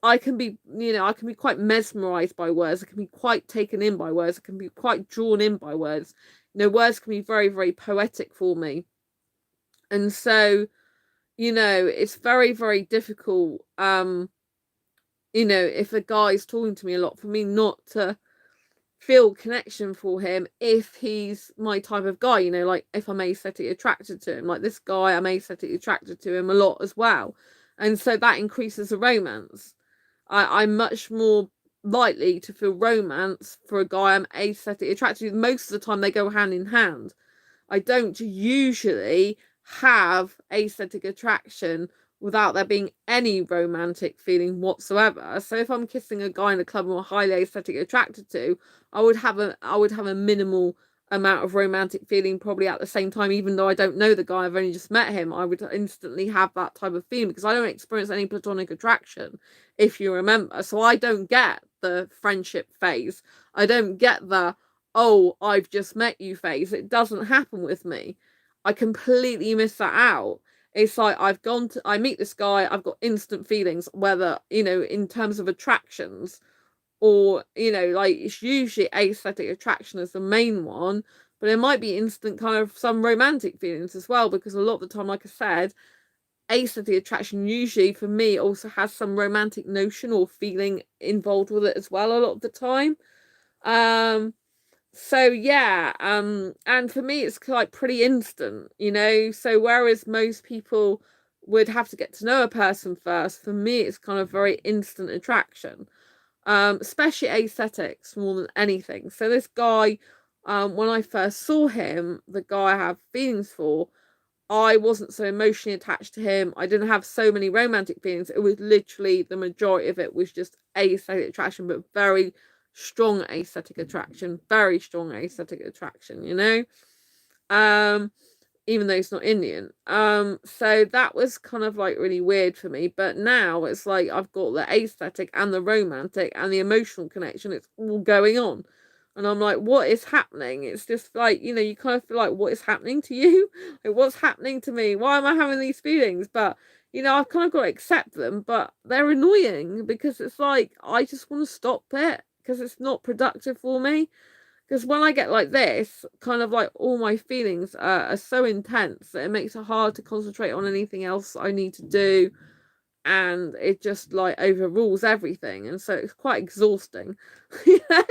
I can be, you know, I can be quite mesmerized by words. I can be quite taken in by words. I can be quite drawn in by words. You know, words can be very, very poetic for me. And so, you know, it's very, very difficult, you know, if a guy's talking to me a lot, for me not to feel connection for him if he's my type of guy. You know, like if I'm aesthetically attracted to him, like this guy, I'm aesthetically attracted to him a lot as well. And so that increases the romance. I'm much more likely to feel romance for a guy I'm aesthetically attracted to. Most of the time they go hand in hand. I don't usually have aesthetic attraction without there being any romantic feeling whatsoever. So if I'm kissing a guy in a club I'm highly aesthetically attracted to, I would have a minimal amount of romantic feeling probably at the same time, even though I don't know the guy, I've only just met him. I would instantly have that type of feeling, because I don't experience any platonic attraction, if you remember. So I don't get the friendship phase. I don't get the, oh, I've just met you phase. It doesn't happen with me. I completely miss that out. It's like I meet this guy, I've got instant feelings, whether, you know, in terms of attractions, or, you know, like it's usually aesthetic attraction as the main one, but it might be instant kind of some romantic feelings as well, because a lot of the time, like I said, aesthetic attraction usually for me also has some romantic notion or feeling involved with it as well a lot of the time. So yeah, and for me it's like pretty instant, you know. So whereas most people would have to get to know a person first, for me it's kind of very instant attraction. Especially aesthetics more than anything. So this guy, when I first saw him, the guy I have feelings for, I wasn't so emotionally attached to him. I didn't have so many romantic feelings. It was literally, the majority of it was just aesthetic attraction, but very strong aesthetic attraction, very strong aesthetic attraction, you know, even though he's not Indian. So that was kind of like really weird for me. But now it's like I've got the aesthetic and the romantic and the emotional connection. It's all going on. And I'm like, what is happening? It's just like, you know, you kind of feel like, what is happening to you? Like, what's happening to me? Why am I having these feelings? But, you know, I've kind of got to accept them, but they're annoying because it's like, I just want to stop it because it's not productive for me. Because when I get like this, kind of like all my feelings are so intense that it makes it hard to concentrate on anything else I need to do. And it just like overrules everything. And so it's quite exhausting, you know,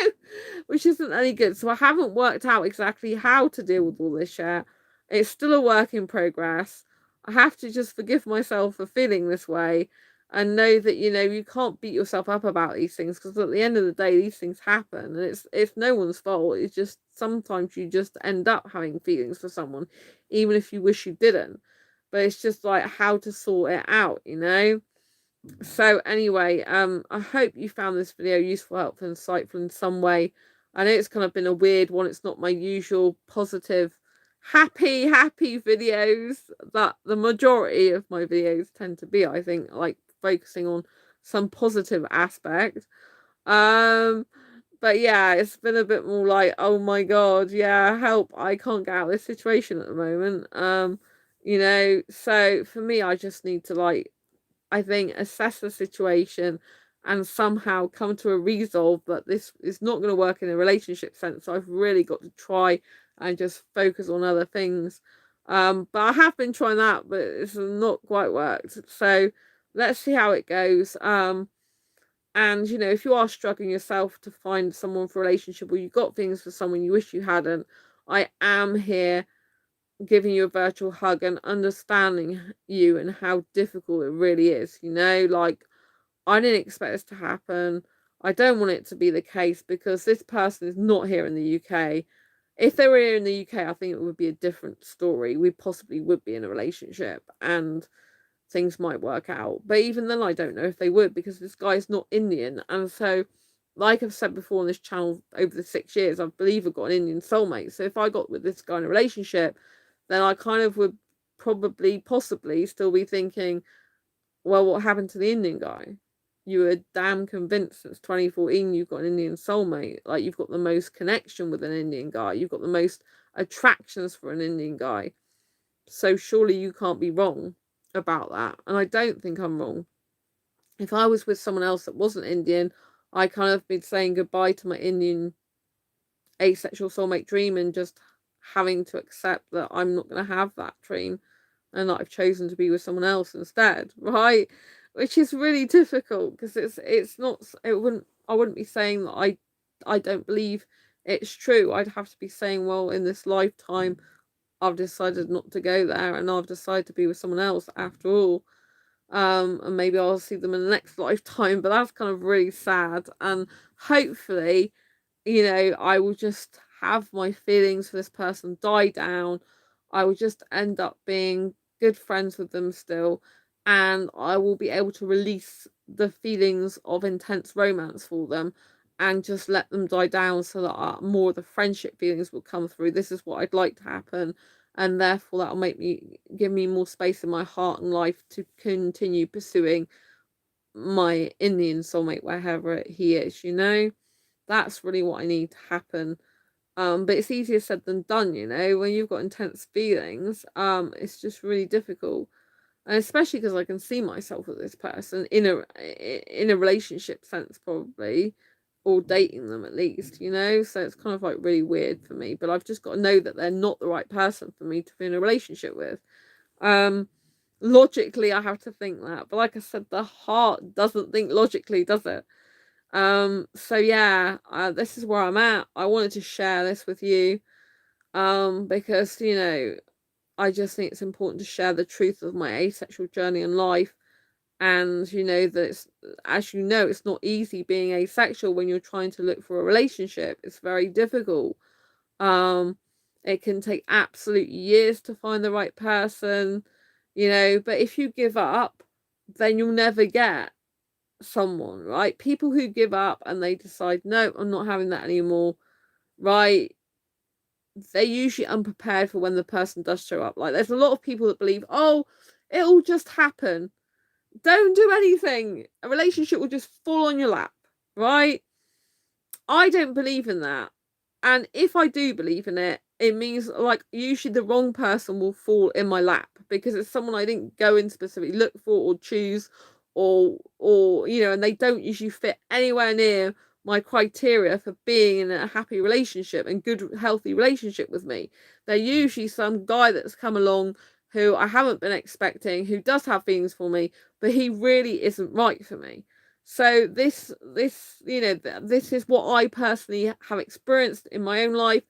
which isn't any good. So I haven't worked out exactly how to deal with all this yet. It's still a work in progress. I have to just forgive myself for feeling this way and know that, you know, you can't beat yourself up about these things because at the end of the day these things happen and it's no one's fault. It's just sometimes you just end up having feelings for someone even if you wish you didn't, but it's just like how to sort it out, you know. So anyway, I hope you found this video useful, helpful, insightful in some way. I know it's kind of been a weird one. It's not my usual positive happy videos that the majority of my videos tend to be. I think like focusing on some positive aspect. But yeah, it's been a bit more like, oh my god, yeah, help, I can't get out of this situation at the moment. You know, so for me I just need to like, I think, assess the situation and somehow come to a resolve that this is not going to work in a relationship sense. So I've really got to try and just focus on other things. But I have been trying that, but it's not quite worked. So let's see how it goes. And you know, if you are struggling yourself to find someone for a relationship or you've got things for someone you wish you hadn't, I am here giving you a virtual hug and understanding you and how difficult it really is, you know. Like, I didn't expect this to happen. I don't want it to be the case because this person is not here in the UK. If they were here in the UK, I think it would be a different story. We possibly would be in a relationship and things might work out. But even then, I don't know if they would because this guy is not Indian. And so, like I've said before on this channel, over the 6 years, I believe I've got an Indian soulmate. So if I got with this guy in a relationship, then I kind of would probably, possibly still be thinking, well, what happened to the Indian guy? You were damn convinced since 2014 you've got an Indian soulmate. Like, you've got the most connection with an Indian guy. You've got the most attractions for an Indian guy. So surely you can't be wrong about that. And I don't think I'm wrong. If I was with someone else that wasn't Indian, I kind of been saying goodbye to my Indian asexual soulmate dream and just having to accept that I'm not going to have that dream and that I've chosen to be with someone else instead, right? Which is really difficult because it's not, I wouldn't be saying that I don't believe it's true. I'd have to be saying, well, in this lifetime I've decided not to go there and I've decided to be with someone else after all. And maybe I'll see them in the next lifetime, but that's kind of really sad. And hopefully, you know, I will just have my feelings for this person die down. I will just end up being good friends with them still, and I will be able to release the feelings of intense romance for them and just let them die down so that more of the friendship feelings will come through. This is what I'd like to happen, and therefore that'll give me more space in my heart and life to continue pursuing my Indian soulmate wherever he is, you know. That's really what I need to happen. But it's easier said than done, you know, when you've got intense feelings. It's just really difficult. And especially because I can see myself with this person in a relationship sense, probably, or dating them at least, you know. So it's kind of like really weird for me. But I've just got to know that they're not the right person for me to be in a relationship with. Logically I have to think that, but like I said, the heart doesn't think logically, does it? So yeah, this is where I'm at. I wanted to share this with you, because, you know, I just think it's important to share the truth of my asexual journey in life. And you know that it's, as you know, it's not easy being asexual when you're trying to look for a relationship. It's very difficult. It can take absolute years to find the right person, you know, but if you give up, then you'll never get someone, right? People who give up and they decide, no, I'm not having that anymore, right? They're usually unprepared for when the person does show up. Like, there's a lot of people that believe, oh, it'll just happen. Don't do anything. A relationship will just fall on your lap, right? I don't believe in that. And if I do believe in it, it means like usually the wrong person will fall in my lap because it's someone I didn't go and specifically look for or choose or and they don't usually fit anywhere near my criteria for being in a happy relationship and good healthy relationship with me. They're usually some guy that's come along who I haven't been expecting, who does have feelings for me, but he really isn't right for me. So this is what I personally have experienced in my own life.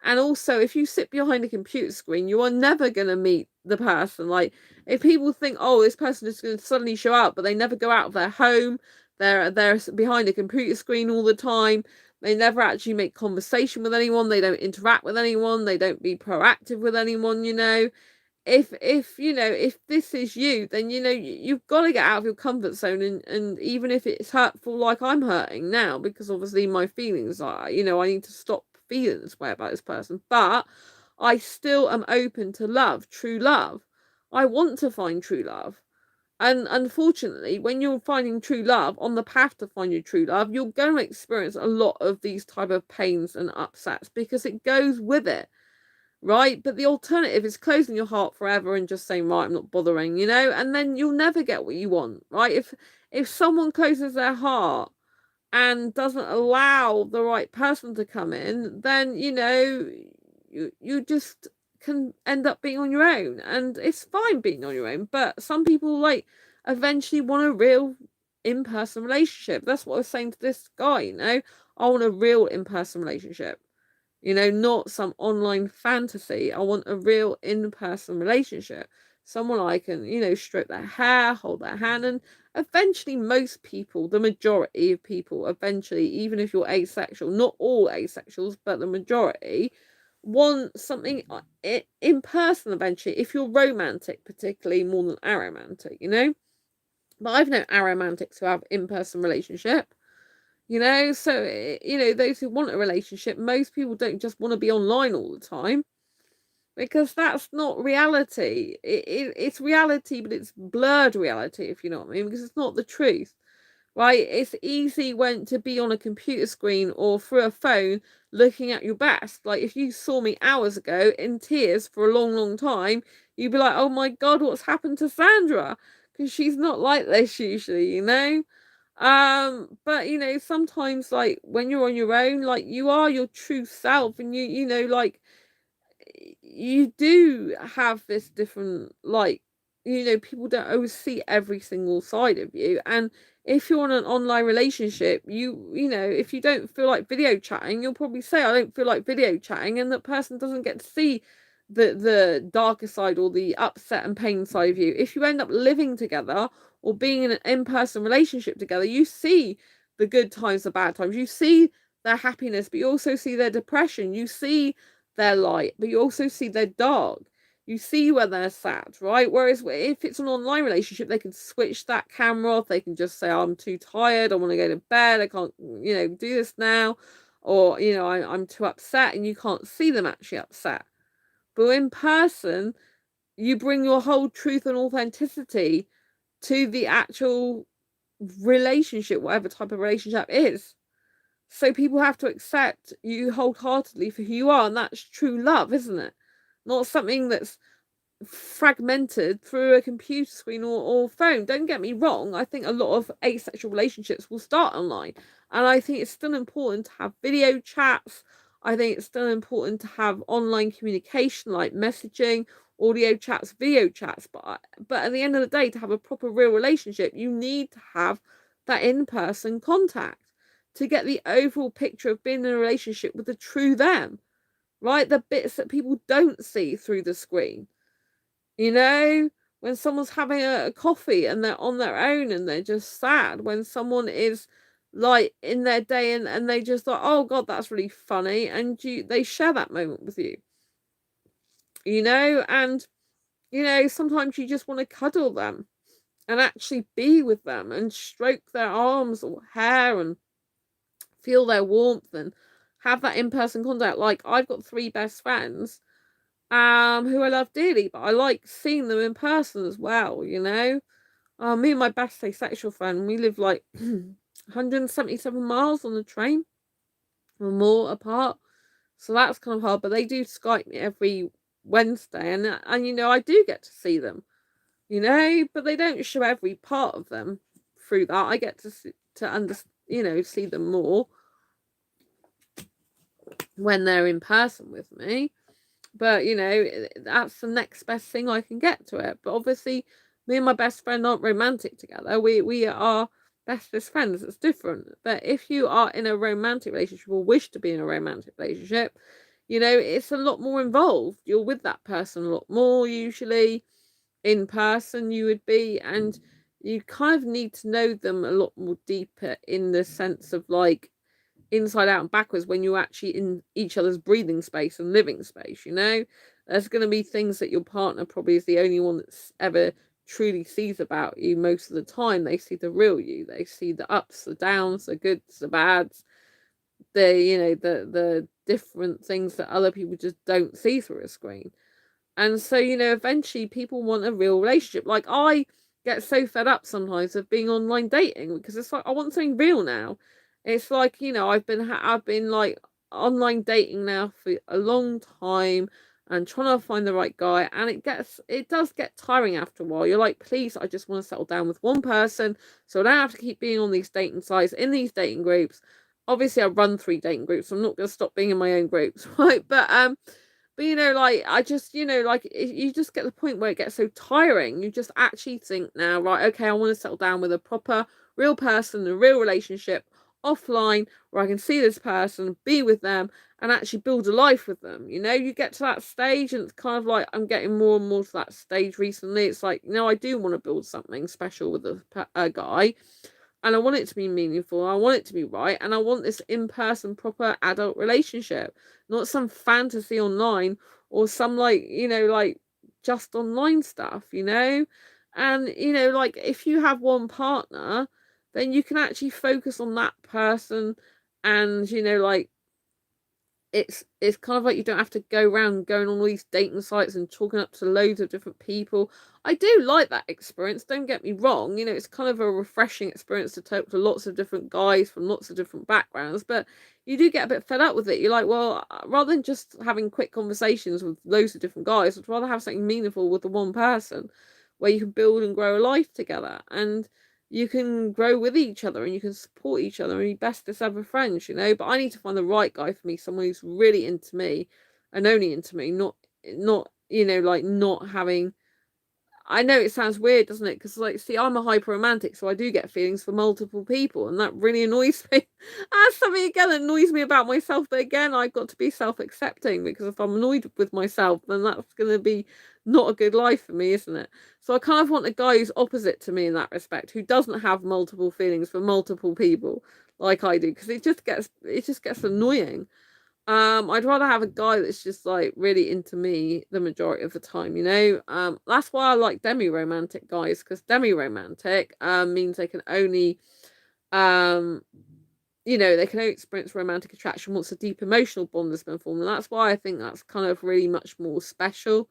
And also, if you sit behind a computer screen, you are never going to meet the person. Like, if people think, oh, this person is going to suddenly show up, but they never go out of their home, they're behind a computer screen all the time, they never actually make conversation with anyone, they don't interact with anyone, they don't be proactive with anyone, if this is you, then you've got to get out of your comfort zone, and even if it's hurtful, like I'm hurting now, because obviously my feelings are, I need to stop feeling this way about this person, but I still am open to love, true love. I want to find true love. And unfortunately, when you're finding true love, on the path to find your true love, you're going to experience a lot of these type of pains and upsets because it goes with it, right? But the alternative is closing your heart forever and just saying, right, I'm not bothering, and then you'll never get what you want, right? If someone closes their heart and doesn't allow the right person to come in, then you just can end up being on your own, and it's fine being on your own. But some people like eventually want a real in-person relationship. That's what I was saying to this guy. I want a real in-person relationship. Not some online fantasy. I want a real in-person relationship. Someone I can, stroke their hair, hold their hand, and eventually most people, the majority of people, eventually, even if you're asexual, not all asexuals, but the majority, want something in person eventually, if you're romantic, particularly more than aromantic. But I've known aromantics who have in-person relationship. So those who want a relationship, most people don't just want to be online all the time, because that's not reality. It's reality, but it's blurred reality, if you know what I mean, because it's not the truth, right? It's easy when to be on a computer screen or through a phone looking at your best. Like, if you saw me hours ago in tears for a long, long time, you'd be like, oh my God, what's happened to Sandra? Because she's not like this usually. But sometimes, like, when you're on your own, like, you are your true self, and like, you do have this different, like, people don't always see every single side of you. And if you're in an online relationship, if you don't feel like video chatting, you'll probably say, I don't feel like video chatting, and that person doesn't get to see the darker side or the upset and pain side of you. If you end up living together or being in an in-person relationship together, you see the good times, the bad times, you see their happiness, but you also see their depression, you see their light, but you also see their dark. You see where they're sad, right? Whereas if it's an online relationship, they can switch that camera off. They can just say, I'm too tired, I want to go to bed, I can't, do this now. Or, I'm too upset, and you can't see them actually upset. But in person, you bring your whole truth and authenticity to the actual relationship, whatever type of relationship it is. So people have to accept you wholeheartedly for who you are, and that's true love, isn't it? Not something that's fragmented through a computer screen or phone. Don't get me wrong, I think a lot of asexual relationships will start online, and I think it's still important to have video chats. I think it's still important to have online communication like messaging, audio chats, video chats, but at the end of the day, to have a proper real relationship, you need to have that in-person contact to get the overall picture of being in a relationship with the true them, right? The bits that people don't see through the screen. When someone's having a coffee and they're on their own and they're just sad, when someone is like in their day and they just thought, oh God, that's really funny, and they share that moment with you. And sometimes you just want to cuddle them. and actually be with them and stroke their arms or hair and feel their warmth and have that in-person contact. Like, I've got 3 best friends who I love dearly, but I like seeing them in person as well, you know. Me and my best asexual friend, we live like 177 miles on the train or more apart. So that's kind of hard, but they do Skype me every Wednesday, and you know, I do get to see them, you know, but they don't show every part of them through that. I get to see them more when they're in person with me. But you know, that's the next best thing I can get to it. But obviously, me and my best friend aren't romantic together. We are bestest friends. It's different. But if you are in a romantic relationship or wish to be in a romantic relationship, you know, it's a lot more involved. You're with that person a lot more usually in person. You would be, and you kind of need to know them a lot more deeper in the sense of like inside out and backwards when you're actually in each other's breathing space and living space, you know. There's going to be things that your partner probably is the only one that's ever truly sees about you most of the time. They see the real you. They see the ups, the downs, the goods, the bads, the, you know, the different things that other people just don't see through a screen. And so, you know, eventually people want a real relationship. Like, I get so fed up sometimes of being online dating because it's like I want something real now. It's like, you know, I've been like online dating now for a long time and trying to find the right guy, and it does get tiring after a while. You're like, please, I just want to settle down with one person so I don't have to keep being on these dating sites, in these dating groups. Obviously I run 3 dating groups, so I'm not going to stop being in my own groups, right? But you know, like, I just, you know, like, you just get the point where it gets so tiring. You just actually think now, right, okay, I want to settle down with a proper, real person, a real relationship offline where I can see this person, be with them, and actually build a life with them. You know, you get to that stage, and it's kind of like I'm getting more and more to that stage recently. It's like, you know, I do want to build something special with a guy, and I want it to be meaningful. I want it to be right, and I want this in-person, proper adult relationship, not some fantasy online or some, like, you know, like just online stuff, you know. And you know, like, if you have one partner, then you can actually focus on that person, and you know, like, it's kind of like you don't have to go around going on all these dating sites and talking up to loads of different people. I do like that experience, don't get me wrong. You know, it's kind of a refreshing experience to talk to lots of different guys from lots of different backgrounds, but you do get a bit fed up with it. You're like, well, rather than just having quick conversations with loads of different guys, I'd rather have something meaningful with the one person where you can build and grow a life together, and you can grow with each other, and you can support each other and be bestest ever friends, you know. But I need to find the right guy for me, someone who's really into me and only into me, not you know, like, not having, I know it sounds weird, doesn't it? Because, like, see, I'm a hyper-romantic, so I do get feelings for multiple people, and that really annoys me. That's something, again, that annoys me about myself. But again, I've got to be self-accepting, because if I'm annoyed with myself, then that's going to be not a good life for me, isn't it? So I kind of want a guy who's opposite to me in that respect, who doesn't have multiple feelings for multiple people like I do, because it just gets annoying. I'd rather have a guy that's just like really into me the majority of the time, you know. That's why I like demi-romantic guys, because demi-romantic means they can only um you know, they can only experience romantic attraction once a deep emotional bond has been formed. And that's why I think that's kind of really much more special.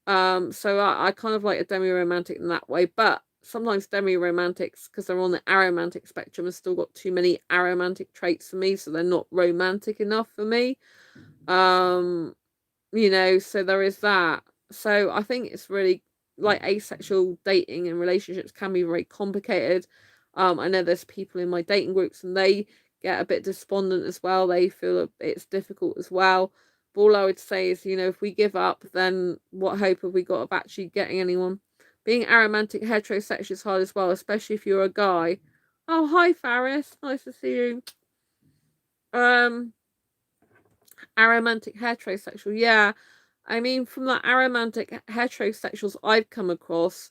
So I kind of like a demi-romantic in that way, but sometimes demi-romantics, because they're on the aromantic spectrum, have still got too many aromantic traits for me, so they're not romantic enough for me. um you know, so there is that. So I think it's really, like, asexual dating and relationships can be very complicated. I know there's people in my dating groups, and they get a bit despondent as well. They feel it's difficult as well. But all I would say is, you know, if we give up, then what hope have we got of actually getting anyone? Being aromantic heterosexual is hard as well, especially if you're a guy. Oh, hi Faris, nice to see you. Aromantic heterosexual, yeah. I mean, from the aromantic heterosexuals I've come across,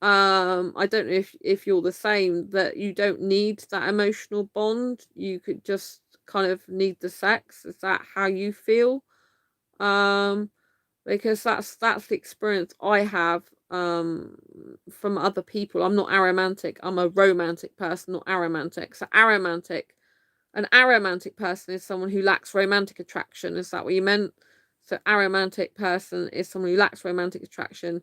I don't know if you're the same, that you don't need that emotional bond. You could just kind of need the sex. Is that how you feel? Um, because that's the experience I have from other people. I'm not aromantic. I'm a romantic person, not aromantic. So an aromantic person is someone who lacks romantic attraction. Is that what you meant? So aromantic person is someone who lacks romantic attraction.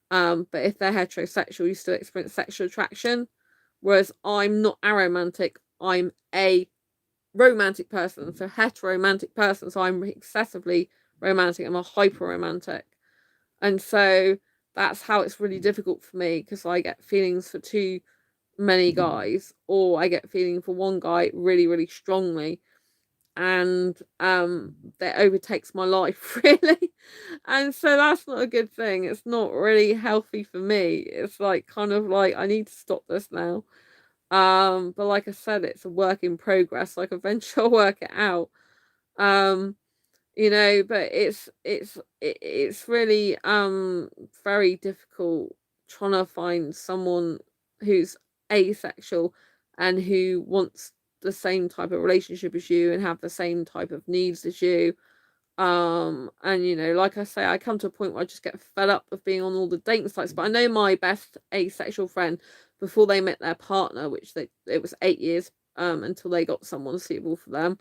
But if they're heterosexual, you still experience sexual attraction. Whereas I'm not aromantic. I'm a romantic person. So heteromantic person. So I'm excessively romantic. I'm a hyper-romantic. And so that's how it's really difficult for me, because I get feelings for too many guys, or I get feeling for one guy really, really strongly, and that overtakes my life really. And so that's not a good thing. It's not really healthy for me. It's like kind of like I need to stop this now. But like I said, it's a work in progress. Like eventually I'll work it out. um but it's really very difficult trying to find someone who's asexual and who wants the same type of relationship as you and have the same type of needs as you. And like I say, I come to a point where I just get fed up of being on all the dating sites. But I know my best asexual friend, before they met their partner, which it was 8 years until they got someone suitable for them,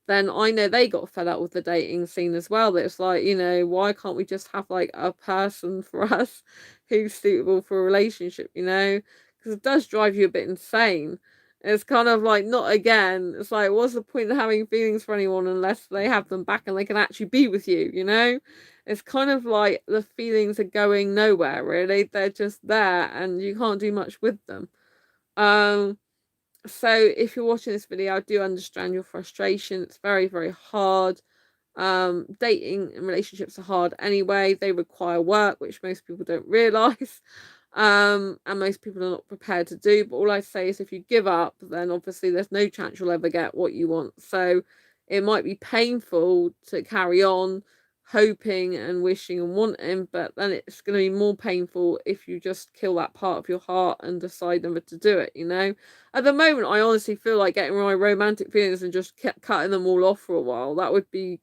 then I know they got fed up with the dating scene as well. That it's like, why can't we just have like a person for us who's suitable for a relationship, because it does drive you a bit insane. It's kind of like, not again. It's like, what's the point of having feelings for anyone unless they have them back and they can actually be with you, It's kind of like the feelings are going nowhere, really. They're just there and you can't do much with them. So if you're watching this video, I do understand your frustration. It's very, very hard. Dating and relationships are hard anyway. They require work, which most people don't realize. And most people are not prepared to do. But all I say is, if you give up, then obviously there's no chance you'll ever get what you want. So it might be painful to carry on hoping and wishing and wanting, but then it's going to be more painful if you just kill that part of your heart and decide never to do it. At the moment, I honestly feel like getting my romantic feelings and just kept cutting them all off for a while. That would be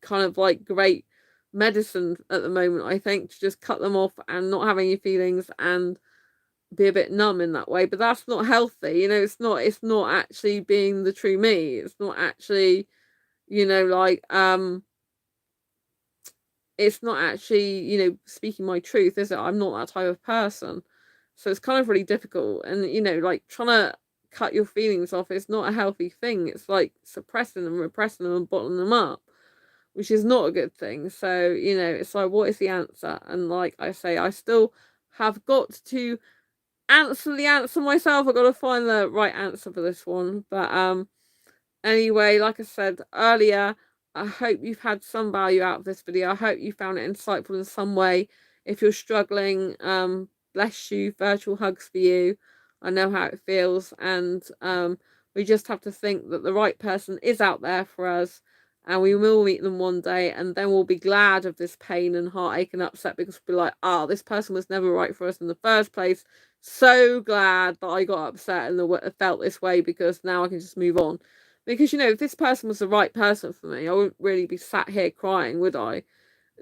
kind of like great medicine at the moment, I think, to just cut them off and not have any feelings and be a bit numb in that way. But that's not healthy. It's not actually being the true me. It's not actually, like it's not actually, speaking my truth, is it? I'm not that type of person. So it's kind of really difficult. And, like trying to cut your feelings off is not a healthy thing. It's like suppressing them, repressing them, and bottling them up, which is not a good thing. So, it's like, what is the answer? And like I say, I still have got to answer the answer myself. I've got to find the right answer for this one. But anyway, like I said earlier, I hope you've had some value out of this video. I hope you found it insightful in some way. If you're struggling, bless you, virtual hugs for you. I know how it feels, and we just have to think that the right person is out there for us, and we will meet them one day, and then we'll be glad of this pain and heartache and upset, because we'll be like, this person was never right for us in the first place. So glad that I got upset and felt this way, because now I can just move on. Because, if this person was the right person for me, I wouldn't really be sat here crying, would I?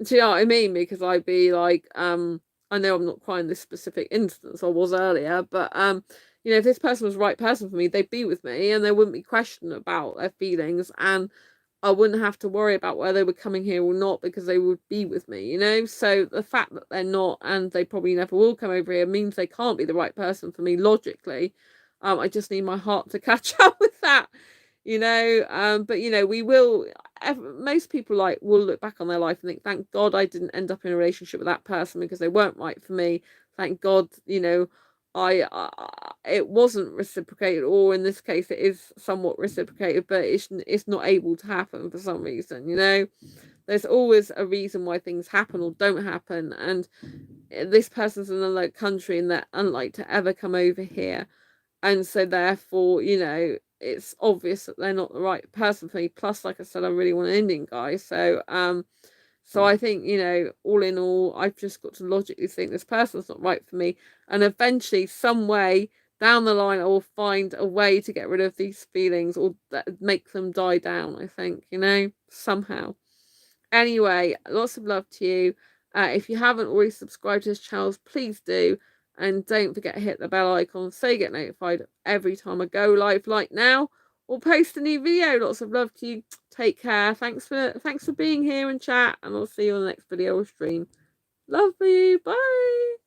Do you know what I mean? Because I'd be like, I know I'm not crying this specific instance, I was earlier, but, if this person was the right person for me, they'd be with me and they wouldn't be questioning about their feelings, and I wouldn't have to worry about whether they were coming here or not, because they would be with me, So the fact that they're not, and they probably never will come over here, means they can't be the right person for me logically. I just need my heart to catch up with that. But we will, most people will look back on their life and think, thank God I didn't end up in a relationship with that person, because they weren't right for me. Thank God, it wasn't reciprocated, or in this case it is somewhat reciprocated, but it's not able to happen for some reason. There's always a reason why things happen or don't happen, and this person's in another country and they're unlikely to ever come over here, and so therefore, it's obvious that they're not the right person for me. Plus, like I said, I really want an Indian guy. So I think, all in all, I've just got to logically think this person's not right for me. And eventually, some way down the line, I will find a way to get rid of these feelings, or make them die down, I think, somehow. Anyway, lots of love to you. If you haven't already subscribed to this channel, please do. And don't forget to hit the bell icon so you get notified every time I go live, like now, or post a new video. Lots of love to you. Take care. Thanks for being here and chat, and I'll see you on the next video or stream. Love you. Bye.